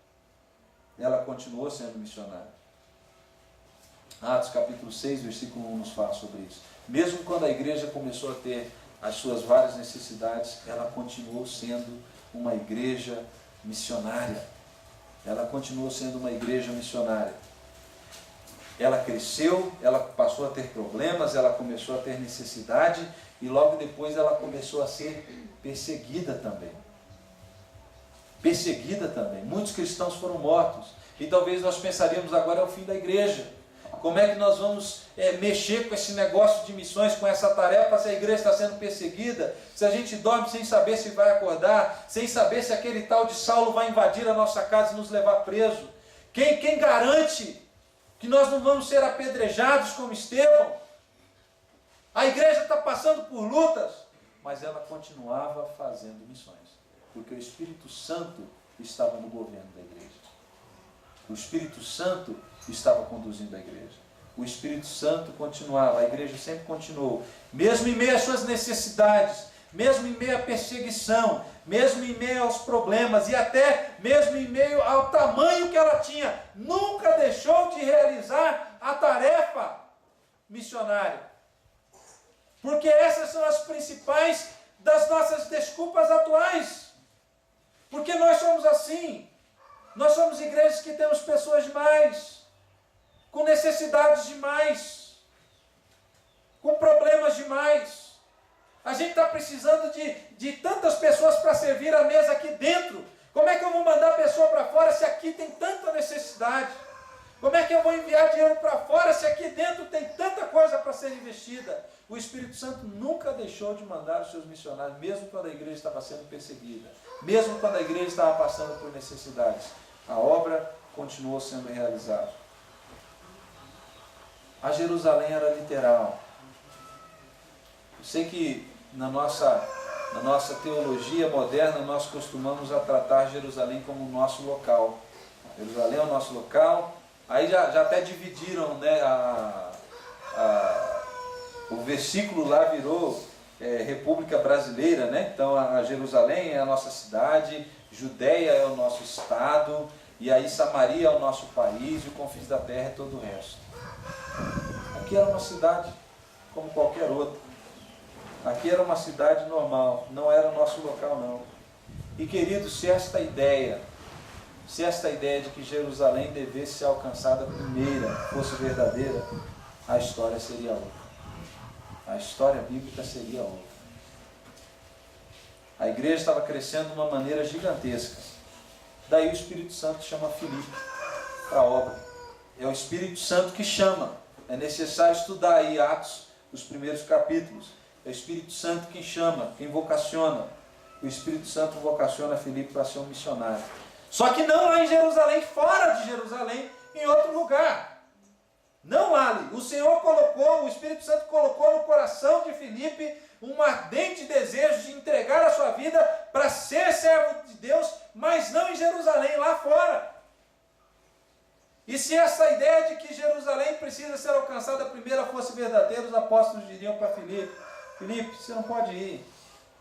Ela continuou sendo missionária. Atos capítulo 6, versículo 1 nos fala sobre isso. Mesmo quando a igreja começou a ter as suas várias necessidades, ela continuou sendo uma igreja missionária. Ela continuou sendo uma igreja missionária. Ela cresceu, ela passou a ter problemas, ela começou a ter necessidade e logo depois ela começou a ser perseguida também. Perseguida também. Muitos cristãos foram mortos. E talvez nós pensaríamos: agora é o fim da igreja. Como é que nós vamos mexer com esse negócio de missões, com essa tarefa, se a igreja está sendo perseguida? Se a gente dorme sem saber se vai acordar, sem saber se aquele tal de Saulo vai invadir a nossa casa e nos levar preso? Quem garante que nós não vamos ser apedrejados como Estevão? A igreja está passando por lutas, mas ela continuava fazendo missões. Porque o Espírito Santo estava no governo da igreja. O Espírito Santo estava conduzindo a igreja. O Espírito Santo continuava, a igreja sempre continuou. Mesmo em meio às suas necessidades, mesmo em meio à perseguição, mesmo em meio aos problemas e até mesmo em meio ao tamanho que ela tinha, nunca deixou de realizar a tarefa missionária. Porque essas são as principais das nossas desculpas atuais. Porque nós somos assim. Nós somos igrejas que temos pessoas demais, com necessidades demais, com problemas demais. A gente está precisando de tantas pessoas para servir a mesa aqui dentro. Como é que eu vou mandar a pessoa para fora se aqui tem tanta necessidade? Como é que eu vou enviar dinheiro para fora se aqui dentro tem tanta coisa para ser investida? O Espírito Santo nunca deixou de mandar os seus missionários, mesmo quando a igreja estava sendo perseguida, mesmo quando a igreja estava passando por necessidades. A obra continuou sendo realizada. A Jerusalém era literal. Eu sei que na nossa teologia moderna nós costumamos a tratar Jerusalém como o nosso local. Jerusalém é o nosso local. Aí já até dividiram, né, o versículo lá virou República Brasileira, né? Então a Jerusalém é a nossa cidade, Judeia é o nosso estado, e aí Samaria é o nosso país, e o confins da terra é todo o resto. Aqui era uma cidade como qualquer outra. Aqui era uma cidade normal, não era o nosso local não. E queridos, se esta ideia de que Jerusalém devesse ser alcançada primeira fosse verdadeira, a história seria outra. A história bíblica seria outra. A igreja estava crescendo de uma maneira gigantesca. Daí o Espírito Santo chama Filipe para a obra. É o Espírito Santo que chama. É necessário estudar aí Atos, os primeiros capítulos. É o Espírito Santo quem chama, quem vocaciona. O Espírito Santo vocaciona Filipe para ser um missionário. Só que não lá em Jerusalém, fora de Jerusalém, em outro lugar. Não lá. O Espírito Santo colocou no coração de Filipe um ardente desejo de entregar a sua vida para ser servo de Deus, mas não em Jerusalém, lá fora. E se essa ideia de que Jerusalém precisa ser alcançada primeiro fosse verdadeira, os apóstolos diriam para Filipe: Filipe, você não pode ir.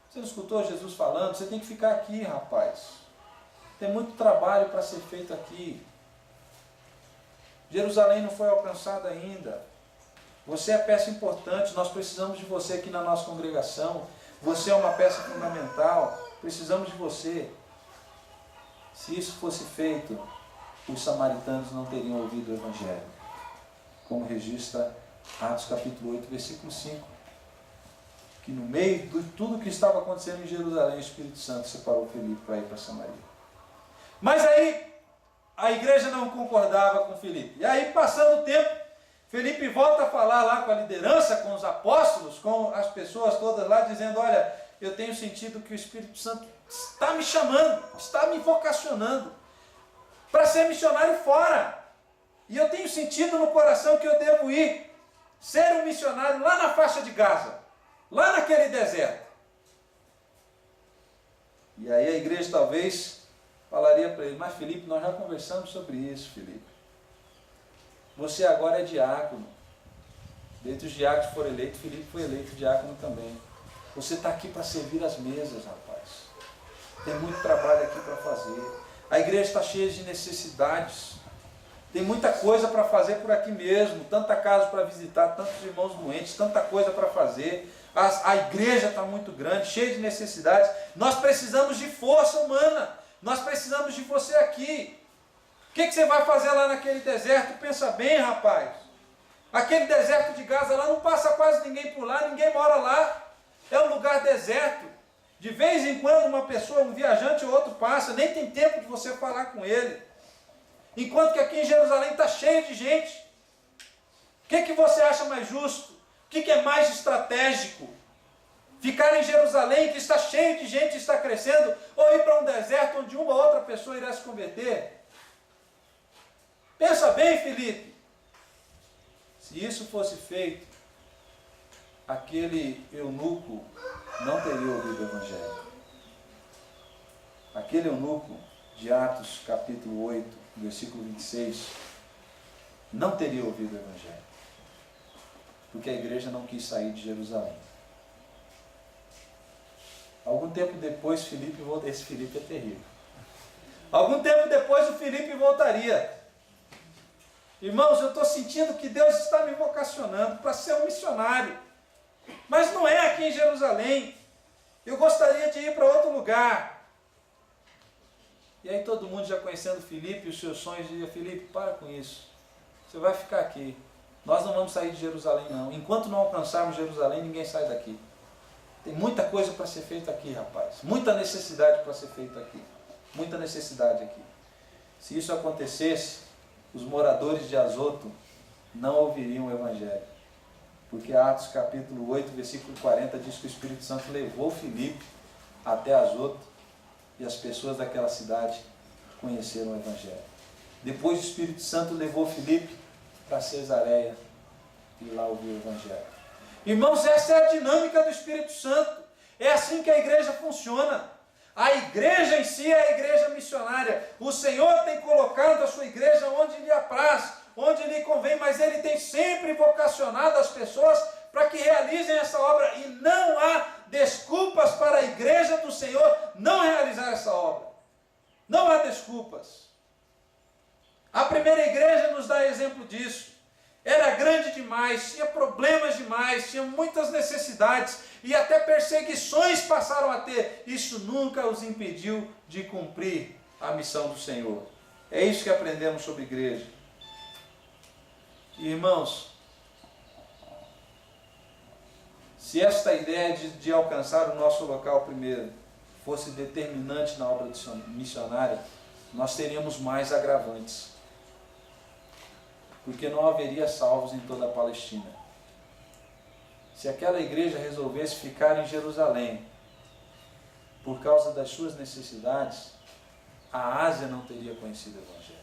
Você não escutou Jesus falando? Você tem que ficar aqui, rapaz. Tem muito trabalho para ser feito aqui. Jerusalém não foi alcançada ainda. Você é peça importante, nós precisamos de você aqui na nossa congregação. Você é uma peça fundamental, precisamos de você. Se isso fosse feito, os samaritanos não teriam ouvido o Evangelho. Como registra Atos capítulo 8, versículo 5. Que no meio de tudo que estava acontecendo em Jerusalém, o Espírito Santo separou Filipe para ir para Samaria. Mas aí a igreja não concordava com Filipe. E aí, passando o tempo, Filipe volta a falar lá com a liderança, com os apóstolos, com as pessoas todas lá, dizendo: olha, eu tenho sentido que o Espírito Santo está me chamando, está me vocacionando para ser missionário fora. E eu tenho sentido no coração que eu devo ir ser um missionário lá na faixa de Gaza, lá naquele deserto. E aí a igreja talvez falaria para ele: mas Filipe, nós já conversamos sobre isso, Filipe. Você agora é diácono. Dentre os diáconos que foram eleitos, Filipe foi eleito diácono também. Você está aqui para servir as mesas, rapaz. Tem muito trabalho aqui para fazer. A igreja está cheia de necessidades. Tem muita coisa para fazer por aqui mesmo. Tanta casa para visitar, tantos irmãos doentes, tanta coisa para fazer. A igreja está muito grande, cheia de necessidades. Nós precisamos de força humana. Nós precisamos de você aqui. O que você vai fazer lá naquele deserto? Pensa bem, rapaz. Aquele deserto de Gaza lá não passa quase ninguém por lá, ninguém mora lá. É um lugar deserto. De vez em quando uma pessoa, um viajante ou outro passa, nem tem tempo de você falar com ele. Enquanto que aqui em Jerusalém está cheio de gente. O que você acha mais justo? O que é mais estratégico? Ficar em Jerusalém, que está cheio de gente, está crescendo, ou ir para um deserto onde uma ou outra pessoa irá se converter? Pensa bem, Filipe. Se isso fosse feito, aquele eunuco não teria ouvido o Evangelho. Aquele eunuco de Atos capítulo 8, versículo 26, não teria ouvido o Evangelho. Porque a igreja não quis sair de Jerusalém. Algum tempo depois, Filipe volta. Esse Filipe é terrível. Algum tempo depois, o Filipe voltaria. Irmãos, eu estou sentindo que Deus está me vocacionando para ser um missionário. Mas não é aqui em Jerusalém. Eu gostaria de ir para outro lugar. E aí todo mundo já conhecendo Filipe e os seus sonhos, dizia: Filipe, para com isso. Você vai ficar aqui. Nós não vamos sair de Jerusalém, não. Enquanto não alcançarmos Jerusalém, ninguém sai daqui. Tem muita coisa para ser feita aqui, rapaz. Muita necessidade para ser feita aqui. Muita necessidade aqui. Se isso acontecesse, os moradores de Azoto não ouviriam o Evangelho. Porque Atos capítulo 8, versículo 40 diz que o Espírito Santo levou Filipe até Azoto e as pessoas daquela cidade conheceram o Evangelho. Depois o Espírito Santo levou Filipe para Cesareia e lá ouviu o Evangelho. Irmãos, essa é a dinâmica do Espírito Santo. É assim que a igreja funciona. A igreja em si é a igreja missionária. O Senhor tem colocado a sua igreja onde lhe apraz, onde lhe convém, mas Ele tem sempre vocacionado as pessoas para que realizem essa obra. E não há desculpas para a igreja do Senhor não realizar essa obra. Não há desculpas. A primeira igreja nos dá exemplo disso. Era grande demais, tinha problemas demais, tinha muitas necessidades e até perseguições passaram a ter. Isso nunca os impediu de cumprir a missão do Senhor. É isso que aprendemos sobre igreja. Irmãos, se esta ideia de alcançar o nosso local primeiro fosse determinante na obra missionária, nós teríamos mais agravantes. Porque não haveria salvos em toda a Palestina. Se aquela igreja resolvesse ficar em Jerusalém por causa das suas necessidades, a Ásia não teria conhecido o Evangelho.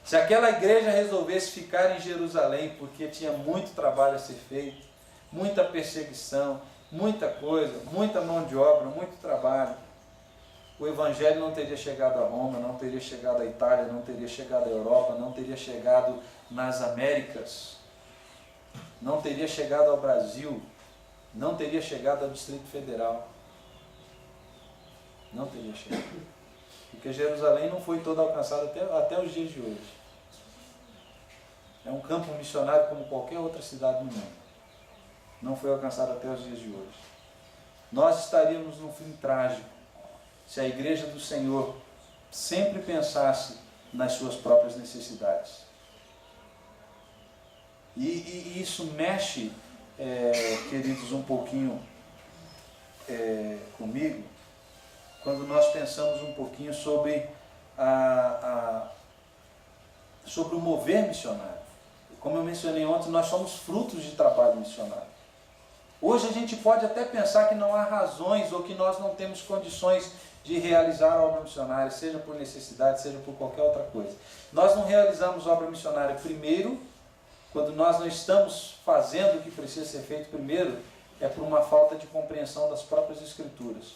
Se aquela igreja resolvesse ficar em Jerusalém porque tinha muito trabalho a ser feito, muita perseguição, muita coisa, muita mão de obra, muito trabalho, o Evangelho não teria chegado a Roma, não teria chegado à Itália, não teria chegado à Europa, não teria chegado nas Américas, não teria chegado ao Brasil, não teria chegado ao Distrito Federal. Não teria chegado. Porque Jerusalém não foi toda alcançada até os dias de hoje. É um campo missionário como qualquer outra cidade no mundo. Não foi alcançado até os dias de hoje. Nós estaríamos num fim trágico se a igreja do Senhor sempre pensasse nas suas próprias necessidades. E isso mexe, queridos, um pouquinho comigo, quando nós pensamos um pouquinho sobre sobre o mover missionário. Como eu mencionei ontem, nós somos frutos de trabalho missionário. Hoje a gente pode até pensar que não há razões ou que nós não temos condições de realizar a obra missionária, seja por necessidade, seja por qualquer outra coisa. Nós não realizamos obra missionária primeiro, quando nós não estamos fazendo o que precisa ser feito primeiro, é por uma falta de compreensão das próprias Escrituras,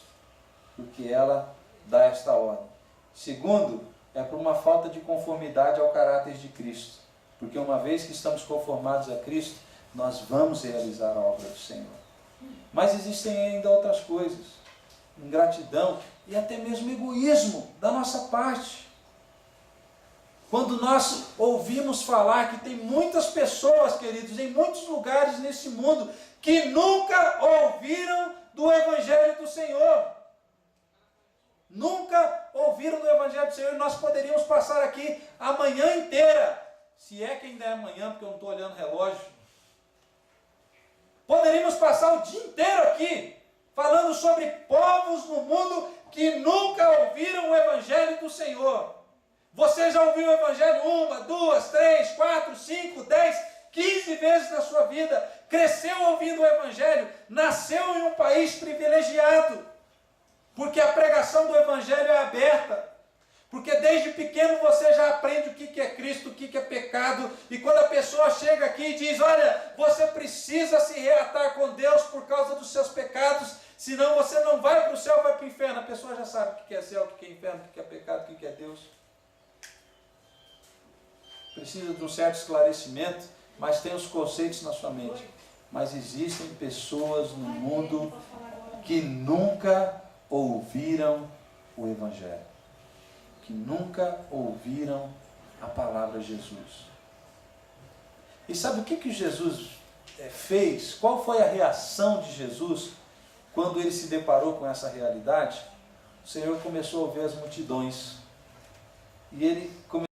porque ela dá esta ordem. Segundo, é por uma falta de conformidade ao caráter de Cristo, porque uma vez que estamos conformados a Cristo, nós vamos realizar a obra do Senhor. Mas existem ainda outras coisas, ingratidão e até mesmo egoísmo da nossa parte. Quando nós ouvimos falar que tem muitas pessoas, queridos, em muitos lugares nesse mundo, que nunca ouviram do Evangelho do Senhor. Nunca ouviram do Evangelho do Senhor, e nós poderíamos passar aqui a manhã inteira, se é que ainda é amanhã, porque eu não estou olhando o relógio. Poderíamos passar o dia inteiro aqui, falando sobre povos no mundo que nunca ouviram o Evangelho do Senhor. Você já ouviu o Evangelho 1, 2, 3, 4, 5, 10, 15 vezes na sua vida, cresceu ouvindo o Evangelho, nasceu em um país privilegiado, porque a pregação do Evangelho é aberta, porque desde pequeno você já aprende o que é Cristo, o que é pecado, e quando a pessoa chega aqui e diz: olha, você precisa se reatar com Deus por causa dos seus pecados, senão você não vai para o céu, vai para o inferno. A pessoa já sabe o que é céu, o que é inferno, o que é pecado, o que é Deus. Precisa de um certo esclarecimento, mas tem os conceitos na sua mente. Mas existem pessoas no mundo que nunca ouviram o Evangelho, que nunca ouviram a palavra de Jesus. E sabe o que Jesus fez? Qual foi a reação de Jesus quando ele se deparou com essa realidade? O Senhor começou a ver as multidões. E ele começou